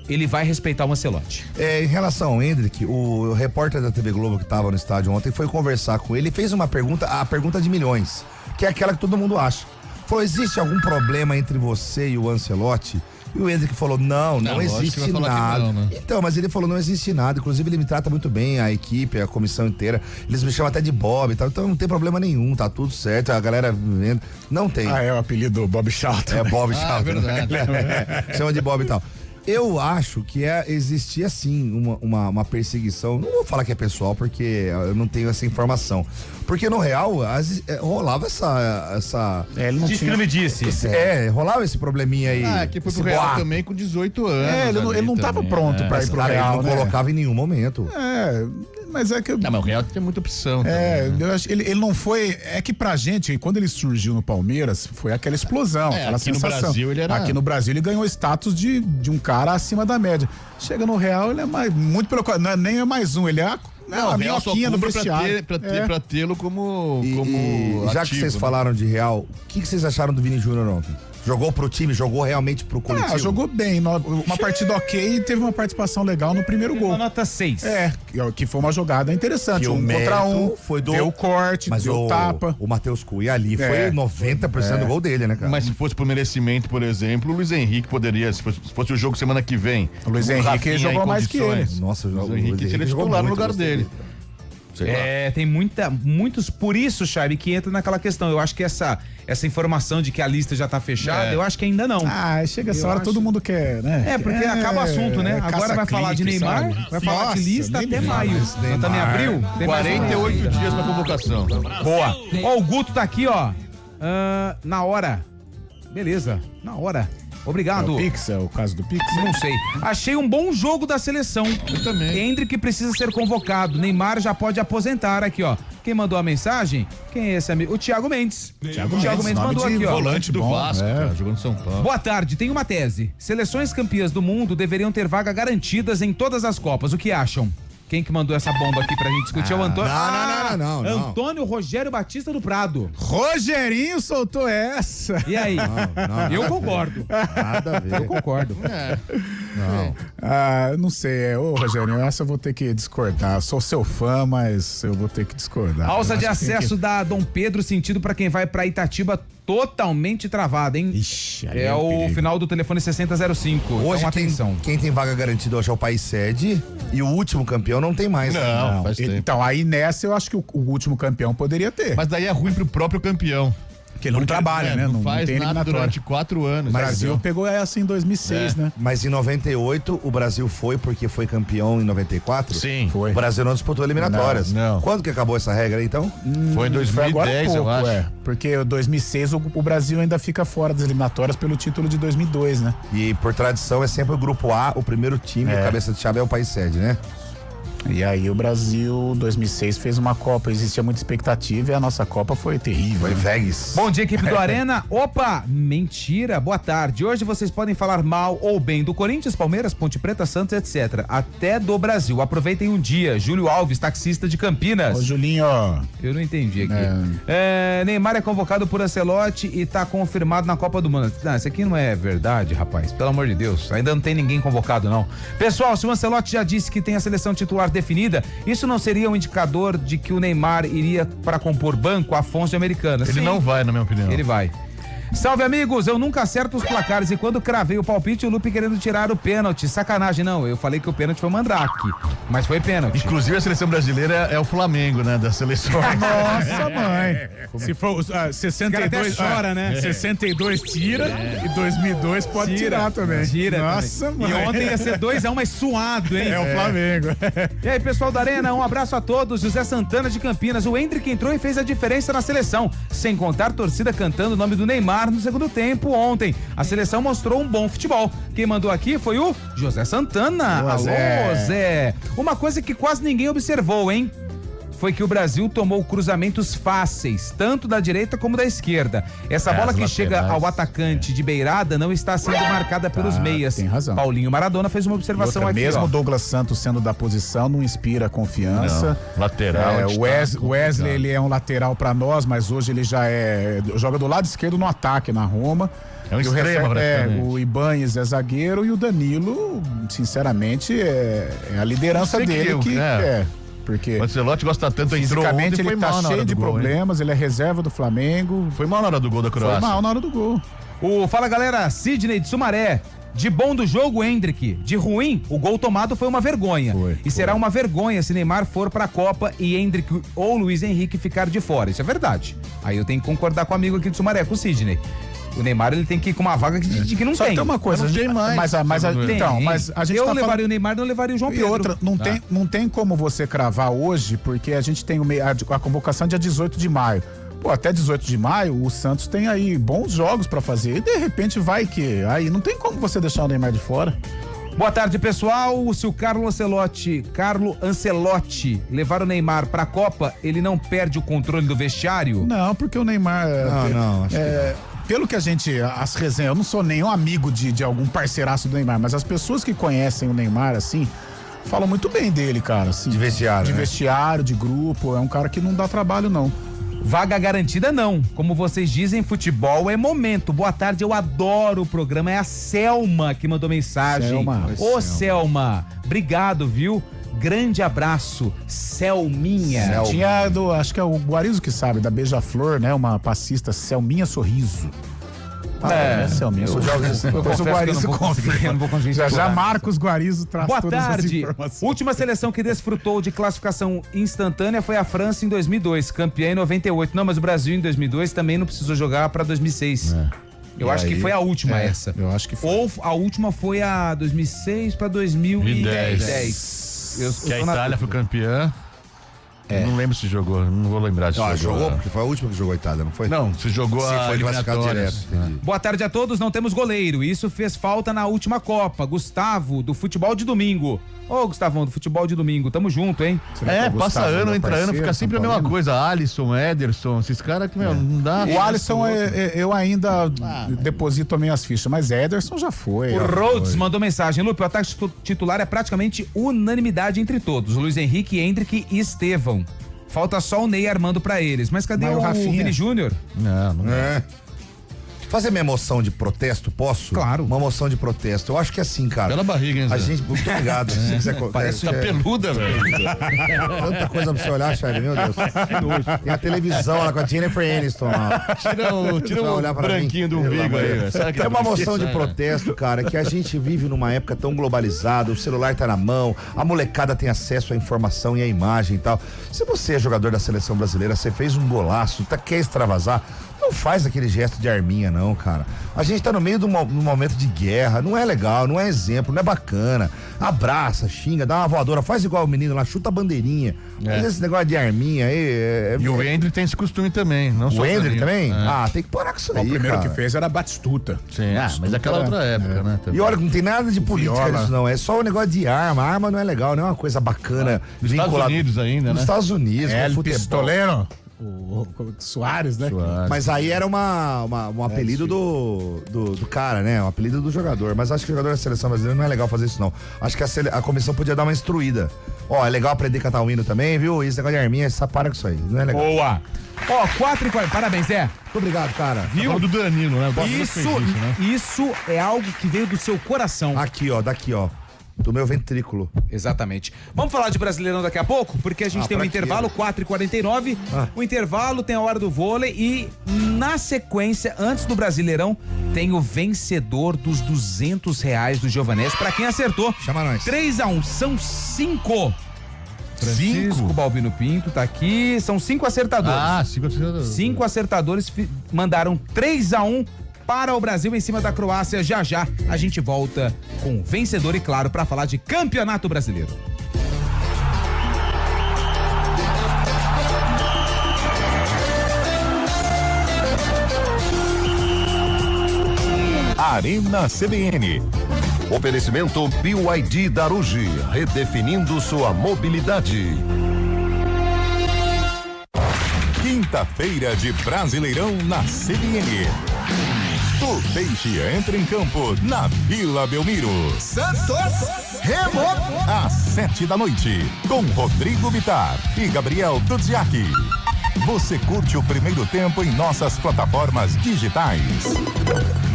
Ele vai respeitar o Ancelotti. Em relação ao Endrick, o repórter da TV Globo que tava no estádio ontem foi conversar com ele e fez uma pergunta, a pergunta de milhões, que é aquela que todo mundo acha. Falou, existe algum problema entre você e o Ancelotti? E o Endrick falou, não existe nada. Não, né? Então, mas ele falou, não existe nada. Inclusive, ele me trata muito bem, a equipe, a comissão inteira. Eles me chamam até de Bob e tal. Então não tem problema nenhum, tá tudo certo. A galera vendo. Não tem. É o apelido do Bob Charlton. É Bob Charlton. Verdade. Chama de Bob e tal. Eu acho que existia sim uma perseguição. Não vou falar que é pessoal, porque eu não tenho essa informação. Porque no real, rolava essa ele não disse que não me disse. Rolava esse probleminha aí. Que foi pro Real também com 18 anos. Ele não tava pronto pra ir pro Real. Ele não colocava em nenhum momento. Mas é que... Não, mas o Real tem muita opção. Eu acho que ele não foi... É que pra gente, quando ele surgiu no Palmeiras, foi aquela explosão, aquela aqui sensação. No Brasil, ele era... Aqui no Brasil ele ganhou status de um cara acima da média. Chega no Real, ele é muito pelo... nem é mais um, ele é a minhoquinha no vestiário. Pra tê-lo como já ativo, que vocês falaram de Real, o que vocês acharam do Vini Júnior ontem? Jogou pro time, jogou realmente pro coletivo? Jogou bem, uma partida ok e teve uma participação legal no primeiro gol. Uma nota 6. Que foi uma jogada interessante. Que contra foi deu o corte, deu tapa. O Matheus Cunha ali foi 90% do gol dele, né, cara? Mas se fosse por merecimento, por exemplo, o Luiz Henrique poderia, se fosse o jogo semana que vem. O Luiz Henrique jogou mais que ele. Nossa, o Luiz Henrique seria titular no lugar dele. Tem muitos, por isso, Chaibe, que entra naquela questão. Eu acho que essa informação de que a lista já tá fechada, eu acho que ainda não. Chega essa hora, todo mundo quer, né? Porque acaba o assunto, né? Agora vai falar de Neymar, vai falar de lista até maio. Nós estamos em abril. 48 dias pra convocação. Boa. O Guto tá aqui, na hora. Beleza, na hora. Obrigado. É o Pix, é o caso do Pix? Não sei. Achei um bom jogo da seleção. Eu também. Endrick precisa ser convocado. Neymar já pode aposentar aqui, ó. Quem mandou a mensagem? Quem é esse amigo? O Thiago Mendes. Thiago Mendes mandou aqui, ó. Volante do Vasco, cara, jogando em São Paulo. Boa tarde, tem uma tese. Seleções campeãs do mundo deveriam ter vaga garantidas em todas as Copas. O que acham? Quem que mandou essa bomba aqui pra gente discutir é o Antônio. Não. Antônio Rogério Batista do Prado. Rogerinho soltou essa. E aí? Não. Eu concordo. Nada a ver. Eu concordo. Não sei. Ô, Rogerinho, essa eu vou ter que discordar. Sou seu fã, mas eu vou ter que discordar. Alça de acesso da Dom Pedro, sentido pra quem vai pra Itatiba, totalmente travada, hein? Ixi, é o final do telefone 6005. Hoje, então, atenção. Quem tem vaga garantida hoje é o país sede e o último campeão não tem mais. Não, faz tempo. Então, aí nessa eu acho que o último campeão poderia ter. Mas daí é ruim pro próprio campeão. Porque ele não trabalha, né? Não faz tem nada durante 4 anos. O Brasil pegou essa em 2006, né? Mas em 98 o Brasil foi porque foi campeão em 94? Sim. Foi. O Brasil não disputou eliminatórias. Não. Quando que acabou essa regra então? Foi em 2010, eu acho. Porque em 2006 o Brasil ainda fica fora das eliminatórias pelo título de 2002, né? E por tradição é sempre o grupo A, o primeiro time, o cabeça de chave é o país sede, né? E aí o Brasil, 2006, fez uma Copa, existia muita expectativa e a nossa Copa foi terrível. Foi Vegas. Bom dia, equipe do Arena. Opa, mentira, boa tarde. Hoje vocês podem falar mal ou bem do Corinthians, Palmeiras, Ponte Preta, Santos, etc. Até do Brasil. Aproveitem um dia. Júlio Alves, taxista de Campinas. Ô, Julinho. Eu não entendi aqui. Neymar é convocado por Ancelotti e tá confirmado na Copa do Mundo. Não, isso aqui não é verdade, rapaz. Pelo amor de Deus. Ainda não tem ninguém convocado, não. Pessoal, se o Ancelotti já disse que tem a seleção titular definida, isso não seria um indicador de que o Neymar iria para compor banco Afonso de Americana? Ele não vai, na minha opinião. Ele vai. Salve, amigos, eu nunca acerto os placares e quando cravei o palpite, o Lupe querendo tirar o pênalti. Sacanagem, não, eu falei que o pênalti foi Mandrake, mas foi pênalti. Inclusive a seleção brasileira é o Flamengo, né, das seleções. Nossa, mãe. Se for 62, chora, né? 62 tira e 2002 pode tirar também. Tira. Nossa, também. mãe. E ontem ia ser 2-1, mas suado, hein? É o Flamengo. E aí, pessoal da Arena, um abraço a todos. José Santana de Campinas, o Endrick entrou e fez a diferença na seleção, sem contar torcida cantando o nome do Neymar no segundo tempo ontem. A seleção mostrou um bom futebol. Quem mandou aqui foi o José Santana. Boa, Alô, Zé. Zé. Uma coisa que quase ninguém observou, hein? foi que o Brasil tomou cruzamentos fáceis, tanto da direita como da esquerda. Essa bola que chega ao atacante de beirada não está sendo marcada pelos meias. Tem razão. Paulinho Maradona fez uma observação aqui. Mesmo ó. Douglas Santos sendo da posição, não inspira confiança. Não. Lateral. O Wesley, ele é um lateral pra nós, mas hoje ele já joga do lado esquerdo no ataque na Roma. É um extremo, o Ibanez é zagueiro e o Danilo, sinceramente, é a liderança dele porque o Ancelotti gosta tanto, entrou ontem, fisicamente ele tá cheio de gol, problemas, ele é reserva do Flamengo. Foi mal na hora do gol da Croácia. Foi mal na hora do gol. Fala galera, Sidney de Sumaré. De bom do jogo, Hendrick. De ruim, o gol tomado foi uma vergonha. Será uma vergonha se Neymar for pra Copa e Hendrick ou Luiz Henrique ficar de fora. Isso é verdade. Aí eu tenho que concordar com o amigo aqui de Sumaré, com o Sidney. O Neymar, ele tem que ir com uma vaga de que não Só tem. Só tem uma coisa, não tem mais. Mas a gente eu levaria o Neymar, não levaria o João Pedro. E outra, não tem como você cravar hoje, porque a gente tem a convocação dia 18 de maio. Pô, até 18 de maio, o Santos tem aí bons jogos pra fazer. E de repente vai que... Aí não tem como você deixar o Neymar de fora. Boa tarde, pessoal. Se o Carlo Ancelotti levar o Neymar pra Copa, ele não perde o controle do vestiário? Não, porque o Neymar... Acho que... Pelo que as resenhas, eu não sou nenhum amigo de algum parceiraço do Neymar, mas as pessoas que conhecem o Neymar, assim, falam muito bem dele, cara. Assim, de vestiário. De né? vestiário, de grupo. É um cara que não dá trabalho, não. Vaga garantida não. Como vocês dizem, futebol é momento. Boa tarde, eu adoro o programa. É a Selma que mandou mensagem. Selma, obrigado, viu? Grande abraço, Selminha. Tinha acho que é o Guarizo que sabe, da Beija-Flor, né? Uma passista, Selminha Sorriso. Selminha Sorriso. Depois o Guarizo confirma. Já Marcos Guarizo traz Boa todas tarde. as informações. Última seleção que desfrutou de classificação instantânea foi a França em 2002, campeã em 98. Não, mas o Brasil em 2002 também não precisou jogar pra 2006. Eu acho que foi a última essa. Eu acho que foi. Ou a última foi a 2006 pra 2010. Que a Itália foi campeã. Não lembro se jogou, não vou lembrar se jogou, porque foi a última que jogou a Itália, não foi? Não, se jogou a foi classificado direto. Boa tarde a todos, não temos goleiro, isso fez falta na última Copa. Gustavo, do futebol de domingo. Ô, Gustavão, do futebol de domingo, tamo junto, hein? Passa ano, entra ano, fica sempre a mesma coisa. Alisson, Ederson, esses caras que, não dá. O Alisson, eu ainda deposito minhas fichas, mas Ederson já foi. O Rhodes mandou mensagem. Lupe, o ataque titular é praticamente unanimidade entre todos. Luiz Henrique, Hendrick e Estevão. Falta só o Ney armando pra eles. Mas cadê o Vini Júnior? Não é. Fazer minha moção de protesto, posso? Claro. Uma moção de protesto. Eu acho que é assim, cara. Pela barriga, hein, Zé? A gente, muito obrigado. Parece tá peluda, velho. Tanta coisa pra você olhar, Charlie, meu Deus. Tem a televisão lá com a Jennifer Aniston lá. Tira o branquinho do umbigo aí, velho. É uma moção de protesto, cara, que a gente vive numa época tão globalizada, o celular tá na mão, a molecada tem acesso à informação e à imagem e tal. Se você é jogador da seleção brasileira, você fez um golaço, quer extravasar, não faz aquele gesto de arminha, não, cara. A gente tá no meio de um momento de guerra, não é legal, não é exemplo, não é bacana. Abraça, xinga, dá uma voadora, faz igual o menino lá, chuta a bandeirinha. Mas esse negócio de arminha aí... E o Hendrick tem esse costume também, não só o Hendrick também? Tem que parar com isso aí, o primeiro cara. que fez era a Batistuta. Sim, mas aquela outra época, né? Também. E olha, não tem nada de política nisso, não. É só o negócio de arma. A arma não é legal, não é uma coisa bacana. Nos Estados Unidos ainda, né? Nos Estados Unidos, com futebol. Pistoleiro. O Soares, né? Mas aí era um apelido do cara, né? Um apelido do jogador. Mas acho que o jogador da seleção brasileira não é legal fazer isso, não. Acho que a comissão podia dar uma instruída. É legal aprender a cantar o hino também, viu? Esse negócio de arminha, para com isso aí. Não é legal. Boa! 4h40. Parabéns, Zé. Muito obrigado, cara. Viu? Do Danilo, né? Isso é algo que veio do seu coração. Aqui, daqui, do meu ventrículo. Exatamente. Vamos falar de Brasileirão daqui a pouco? Porque a gente tem um intervalo, 4h49. O intervalo tem a hora do vôlei e, na sequência, antes do Brasileirão, tem o vencedor dos R$200 do Giovanese. Pra quem acertou, chama nós. 3-1, são 5. Francisco Balbino Pinto tá aqui, são 5 acertadores. 5 acertadores. 5 acertadores mandaram 3-1 para o Brasil em cima da Croácia. Já a gente volta com o vencedor e, claro, para falar de Campeonato Brasileiro. Arena CBN. Oferecimento BYD Darugi, redefinindo sua mobilidade. Quinta-feira de Brasileirão na CBN. O Peixe entra em campo na Vila Belmiro. Santos, Remo. Às 7 da noite, com Rodrigo Bitar e Gabriel Dudziak. Você curte o primeiro tempo em nossas plataformas digitais.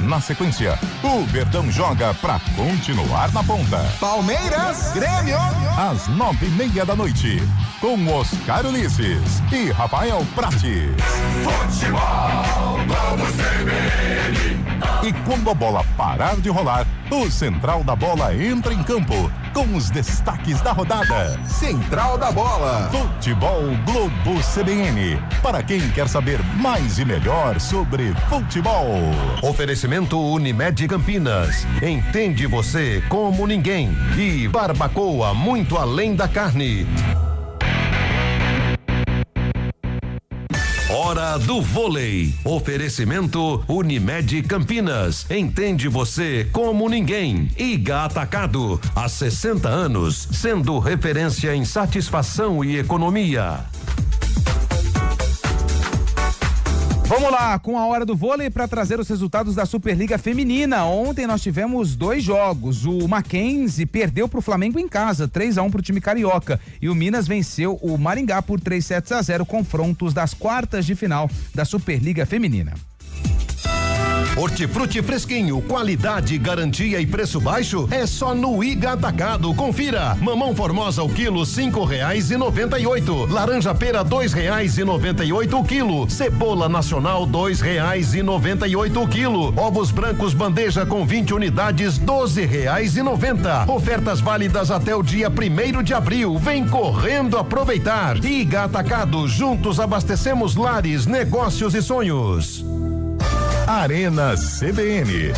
Na sequência, o Verdão joga pra continuar na ponta. Palmeiras, Grêmio. Às 9:30 da noite, com Oscar Ulisses e Rafael Prates. Futebol do CBN. E quando a bola parar de rolar, o Central da Bola entra em campo com os destaques da rodada. Central da Bola. Futebol Globo CBN. Para quem quer saber mais e melhor sobre futebol. Oferecimento Unimed Campinas. Entende você como ninguém. E Barbacoa, muito além da carne. Hora do vôlei. Oferecimento Unimed Campinas. Entende você como ninguém. Iga Atacado. Há 60 anos, sendo referência em satisfação e economia. Vamos lá, com a hora do vôlei para trazer os resultados da Superliga Feminina. Ontem nós tivemos 2 jogos. O Mackenzie perdeu para o Flamengo em casa, 3-1 para o time carioca. E o Minas venceu o Maringá por 3-0, confrontos das quartas de final da Superliga Feminina. Hortifruti fresquinho, qualidade, garantia e preço baixo é só no Iga Atacado. Confira. Mamão formosa o quilo R$5,98. Laranja pera R$2,98 o quilo. Cebola nacional R$2,98 o quilo. Ovos brancos bandeja com 20 unidades R$12,90. Ofertas válidas até o dia 1º de abril. Vem correndo aproveitar. Iga Atacado, juntos abastecemos lares, negócios e sonhos. Arena CBN.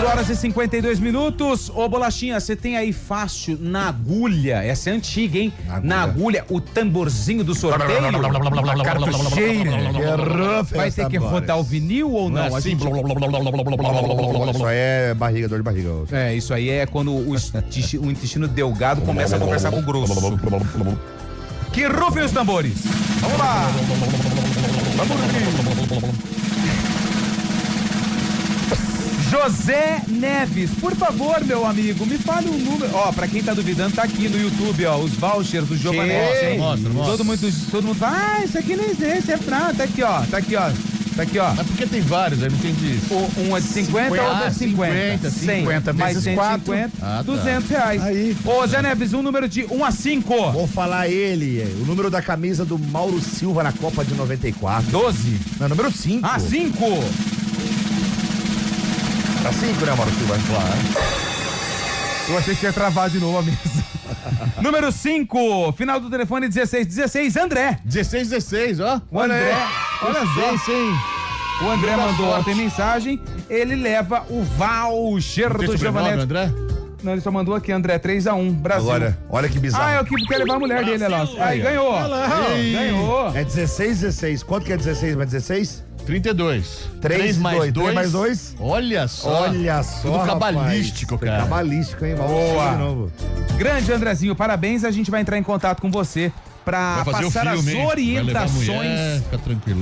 Horas e 52 minutos. Ô Bolachinha, você tem aí fácil na agulha, essa é antiga, hein? Na agulha, o tamborzinho do sorteio. A cartucheira. Vai ter que rodar o vinil ou não? Isso aí é barriga, dor de barriga. É, isso aí é quando o intestino delgado começa a conversar com o grosso. Que rufem os tambores. Vamos lá. José Neves, por favor, meu amigo, me fale um número. Ó, pra quem tá duvidando, tá aqui no YouTube, ó, os vouchers do Giovanetti. Mostra. Todo mundo fala, isso aqui não existe, é fraco. Tá aqui, ó. Mas por que tem vários? Eu não entendi isso. Um é de 50 ou outro é de 50? 50 mais vezes 150, tá. R$200. Aí. Ô, Zé Neves, um número de 1 a 5. Vou falar ele, o número da camisa do Mauro Silva na Copa de 94. 12. Não, número 5. Ah, 5. Tá 5, né, Mauro Silva? Claro. Eu achei que ia travar de novo a mesa. Número 5, final do telefone 1616, André. 1616, ó. O André, olha só. Sim. O André mandou ontem mensagem, ele leva o voucher do Giovanetti. André? Não, ele só mandou aqui, André, 3-1, Brasil. Agora, olha que bizarro. Ah, é o que quer levar a mulher dele, olha lá. Aí, ganhou. Ganhou. É 16. Quanto que é 16 mais 16? 32. 3 mais 2. 3 mais 2? Olha só. Tudo cabalístico, cara. Cabalístico, hein? Boa. De novo. Grande Andrezinho, parabéns. A gente vai entrar em contato com você pra passar as orientações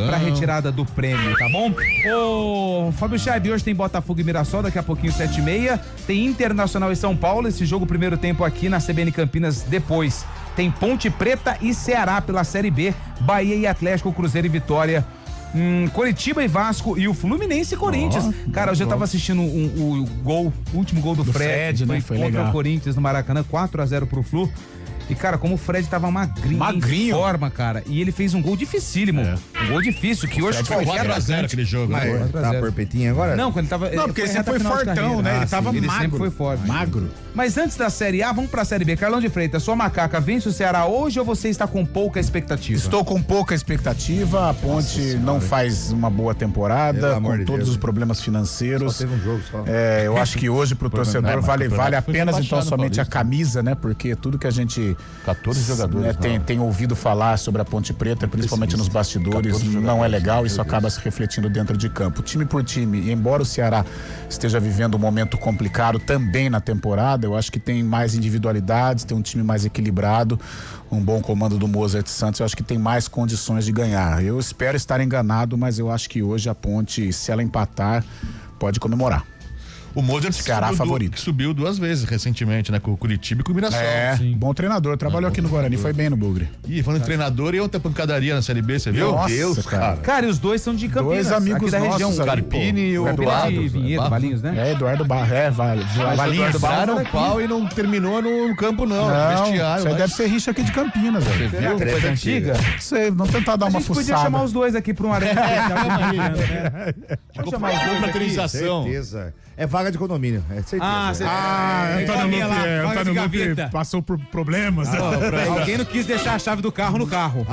pra retirada do prêmio, tá bom? Ô, Fábio Chaib, hoje tem Botafogo e Mirassol, daqui a pouquinho 7h30. Tem Internacional e São Paulo, esse jogo primeiro tempo aqui na CBN Campinas depois. Tem Ponte Preta e Ceará pela Série B, Bahia e Atlético, Cruzeiro e Vitória. Curitiba e Vasco e o Fluminense e Corinthians. Cara, eu já tava assistindo o último gol do Fred, né? Foi contra legal. o Corinthians no Maracanã, 4-0 pro Flu. E, cara, como o Fred tava magrinho. Em forma, cara. E ele fez um gol dificílimo. Um gol difícil, que hoje Foi 4-0 aquele jogo, né? Tá porpetinho agora? Não, quando ele tava... Não, porque ele sempre foi fortão, né? Ele tava ele magro. sempre foi forte. Magro. Mas antes da Série A, vamos pra Série B. Carlão de Freitas, sua macaca vence o Ceará hoje ou você está com pouca expectativa? Estou com pouca expectativa. A Ponte não faz uma boa temporada, com todos os problemas financeiros. Só teve um jogo só. Eu acho que hoje pro torcedor vale apenas então somente a camisa, né? Porque tudo que a gente gente 14 jogadores, tem ouvido falar sobre a Ponte Preta, principalmente nos bastidores, não é legal, isso acaba se refletindo dentro de campo. Time por time, embora o Ceará esteja vivendo um momento complicado também na temporada, eu acho que tem mais individualidades, tem um time mais equilibrado, um bom comando do Mozart Santos, eu acho que tem mais condições de ganhar. Eu espero estar enganado, mas eu acho que hoje a Ponte, se ela empatar, pode comemorar. O Mozart Ceará favorito. que subiu 2 vezes recentemente, né? Com o Curitiba e com o Mirassol. Bom treinador, trabalhou aqui no Guarani, foi bem no Bugre. Ih, falando em treinador, e ontem a pancadaria na Série B, você viu? Nossa, Deus, cara. Cara, e os dois são de Campinas. Dois amigos aqui da região. nossos ali, Carpini e o Eduardo Vinhedo, Valinhos, né? Eduardo Valinhos. Entraram o pau e não terminou no campo, não. Não, vestiário. isso aí deve ser rixa aqui de Campinas, velho. Você viu? Coisa antiga. Sei, vamos tentar dar uma fuçada. Podia chamar os dois aqui pra um arena. Vamos chamar os dois pra autorização. Certeza. É vaga de condomínio, é certeza. Antônio Lupe passou por problemas. Alguém não quis deixar a chave do carro no carro.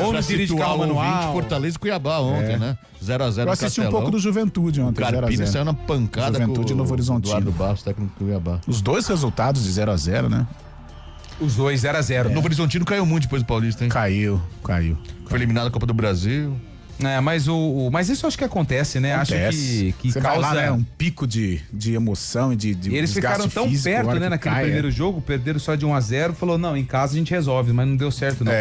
Ou não dirige carro manual. Fortaleza e Cuiabá ontem, né? 0x0 Eu assisti um pouco do Juventude ontem. O Carpini saiu na pancada Juventude com Novo Horizontino. Eduardo Barros, técnico do Cuiabá. Os dois resultados de 0x0, né? Os dois 0x0. Novo Horizontino caiu muito depois do Paulista, hein? Caiu. Foi eliminado da Copa do Brasil. Mas isso eu acho que acontece, né? Acontece. Acho que Você causa... vai lá, né? Um pico de emoção e de Eles ficaram tão físico, perto, né, naquele primeiro jogo, perderam só de 1x0, falou, não, em casa a gente resolve, mas não deu certo, não.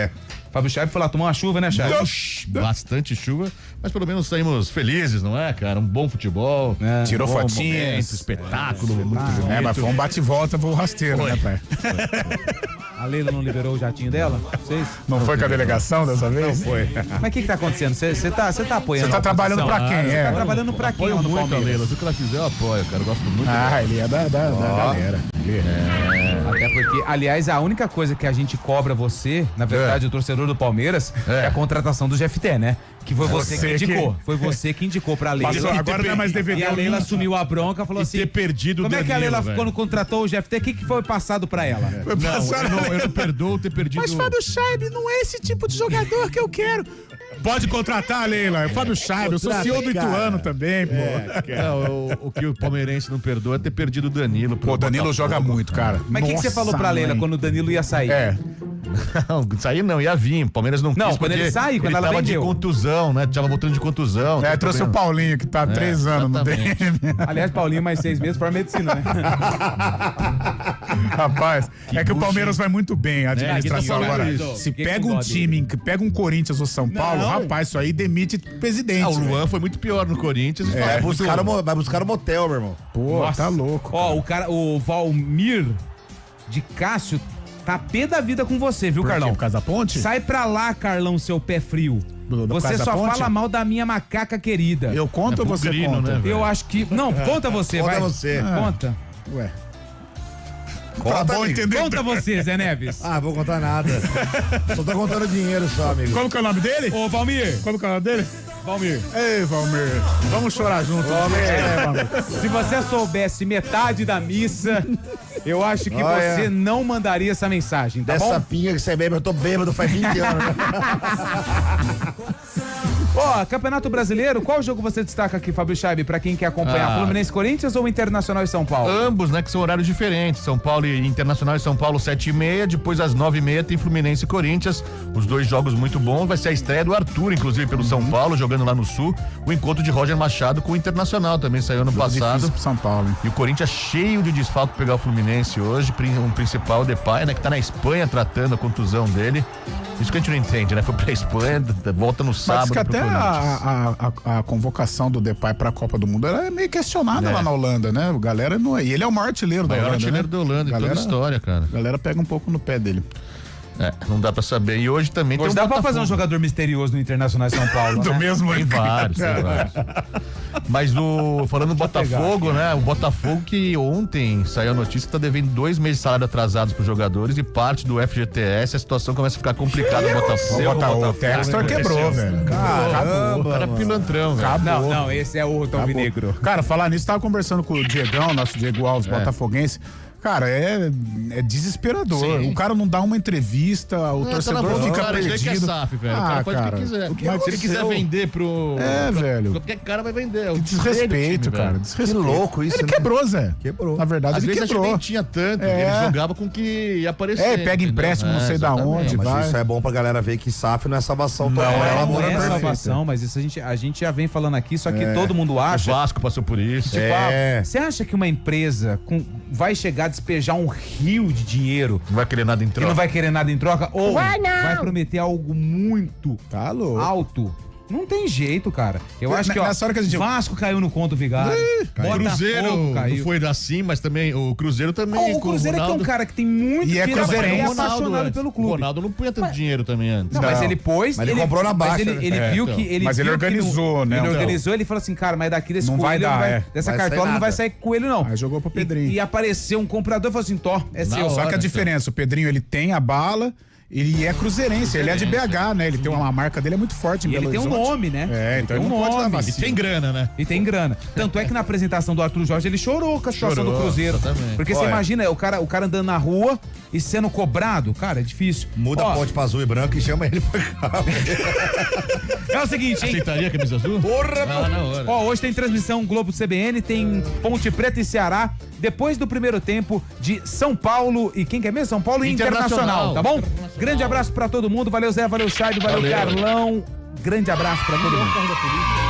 Fábio Chaves foi lá tomar uma chuva, né, Chaves? Bastante chuva, mas pelo menos saímos felizes, não é, cara? Um bom futebol. Tirou fotinhas. Espetáculo, muito bonito. Mas foi um bate-volta, vou rasteiro, né, pai? A Leila não liberou o jatinho dela? Vocês? Não foi com a delegação dessa vez? Não foi. Mas o que tá acontecendo? Você tá apoiando? Você tá trabalhando pra quem? Tá trabalhando pra quem? Apoio muito a Leila, tudo que ela fizer eu apoio, cara. Eu gosto muito dela. Ele é da galera. Até porque, aliás, a única coisa que a gente cobra você, na verdade, o torcedor do Palmeiras, é a contratação do GFT, né? Que foi você que indicou. Foi você que indicou pra Leila. Agora não é mais DVD. E a Leila assumiu a bronca, falou assim... ter perdido o Como é que a Leila, velho? quando contratou o GFT, o que foi passado pra ela? Eu não perdoo ter perdido... Mas Fábio Chaib não é esse tipo de jogador que eu quero. Pode contratar, Leila. Fábio Chaib, eu sou CEO do Ituano também, pô. O que o palmeirense não perdoa é ter perdido o Danilo. Pô, o Danilo joga muito, cara. Mas o que você falou pra Leila quando o Danilo ia sair? Não, sair não, ia vir. O Palmeiras não quis. Não, quando ele sai, quando ele ela tava vendeu. de contusão, né? Tava voltando de contusão. Trouxe o Paulinho, que tá há 3 anos no DM. Aliás, Paulinho mais 6 meses para medicina, né? Rapaz, é que o Palmeiras vai muito bem, a administração agora. Se Que pega um time, que pega um Corinthians ou São Paulo, rapaz, isso aí demite presidente. O Luan foi muito pior no Corinthians. Vai buscar o motel, meu irmão. Pô, tá louco. Ó, o Valmir de Cássio tá pé da vida com você, viu, Carlão? Por causa da ponte? Sai pra lá, Carlão, seu pé frio. Você só fala mal da minha macaca querida. Eu conto ou você bugrino, conta? né, velho? Eu acho que... Não, conta você, vai. Conta você. Conta. Ué. Conta, bom amigo. entender. Conta você, Zé Neves. Vou contar nada. Só tô contando dinheiro só, amigo. Como que é o nome dele? Ô, Valmir. Como que é o nome dele? Valmir. Ei, Valmir. Vamos chorar junto. Se você soubesse metade da missa, eu acho que você não mandaria essa mensagem, tá Dessa bom? pinga que você bebe, eu tô bêbado faz 20 anos. Ó, Campeonato Brasileiro, qual jogo você destaca aqui, Fábio Chaib, pra quem quer acompanhar? Fluminense Corinthians ou Internacional e São Paulo? Ambos, né, que são horários diferentes. São Paulo e Internacional e São Paulo 7h30, depois às 9h30 tem Fluminense e Corinthians. Os dois jogos muito bons. Vai ser a estreia do Arthur, inclusive, pelo São Paulo, jogando lá no Sul. O encontro de Roger Machado com o Internacional também saiu ano passado. Pro São Paulo, hein? E o Corinthians cheio de desfalque pra pegar o Fluminense hoje. Um principal, Depay, né, que tá na Espanha tratando a contusão dele. Isso que a gente não entende, né? Foi pra Espanha, volta no sábado. Mas que pro até Corinthians. a convocação do Depay pra Copa do Mundo era meio questionada lá na Holanda, né? O galera não é. E ele é o maior artilheiro da Holanda. Artilheiro da Holanda, em toda a história, cara. A galera pega um pouco no pé dele. Não dá pra saber. E hoje também Hoje tem dá um pra fazer um jogador misterioso no Internacional e São Paulo, Do né? mesmo Tem vários, tem vários. Mas falando do Botafogo, né? O Botafogo que ontem saiu a notícia que tá devendo 2 meses de salário atrasados pros jogadores e parte do FGTS, a situação começa a ficar complicada no Botafogo. O Textor quebrou, velho. Acabou. O cara é pilantrão, velho. Não, esse é o Tom Vinegro. Cara, falar nisso, tava conversando com o Diegão, nosso Diego Alves, botafoguense. Cara, é desesperador. Sim. O cara não dá uma entrevista, o torcedor fica cara, perdido. isso aí que é SAF, velho. O cara faz o que quiser. Mas se ele quiser vender pro... velho. Qualquer cara vai vender. Que desrespeito, cara. Desrespeito. Que louco isso, Ele né? quebrou, Zé. Quebrou. Na verdade, Às ele vezes quebrou. a gente nem tinha tanto. Ele jogava com o que ia aparecer. Pega empréstimo, não sei da onde. Mas isso é bom pra galera ver que SAF não é salvação. Não é perfeita. salvação, mas isso a gente já vem falando aqui, só que todo mundo O acha. Vasco passou por isso. Tipo, você acha que uma empresa vai chegar a despejar um rio de dinheiro Não vai querer nada em e troca. não vai querer nada em troca? Ou vai prometer algo muito alto? Não tem jeito, cara. Eu acho que nessa hora que a gente... Vasco caiu no conto Vigário. O Cruzeiro não foi assim, mas também o Cruzeiro também. O Cruzeiro é que é um cara que tem muito E é cruzeirense. é apaixonado pelo clube. O Ronaldo não punha tanto dinheiro também antes. Não, mas ele pôs. Mas ele comprou na baixa, Mas ele né? viu então. que. Ele Mas ele viu que organizou, né? Ele Então. organizou, ele falou assim, cara, mas daqui desse Não vai coelho, dar, dessa Vai cartola sair não vai nada. sair coelho, não. Aí jogou pro Pedrinho. E apareceu um comprador e falou assim, Tó, é seu. Só que a diferença, o Pedrinho, ele tem a bala, ele é cruzeirense, ele é de BH, né? Ele tem uma marca dele é muito forte em E ele Belo tem um Horizonte. nome, né? É, então Ele ele tem não um pode dar nome. vacilo. E tem grana, né? E tem grana. Tanto é que na apresentação do Arthur Jorge ele chorou com a situação do Cruzeiro. exatamente. Porque você imagina, o cara andando na rua e sendo cobrado, cara, é difícil. Muda a ponte pra azul e branco e chama ele pra cá. É o seguinte, hein? Aceitaria a camisa azul? Porra, Ah, na hora. Ó, hoje tem transmissão Globo CBN, tem Ponte Preta e Ceará, depois do primeiro tempo de São Paulo e quem que é mesmo? São Paulo e Internacional, tá bom? Grande abraço pra todo mundo, valeu Zé, valeu Chaido, valeu Carlão, grande abraço pra todo mundo.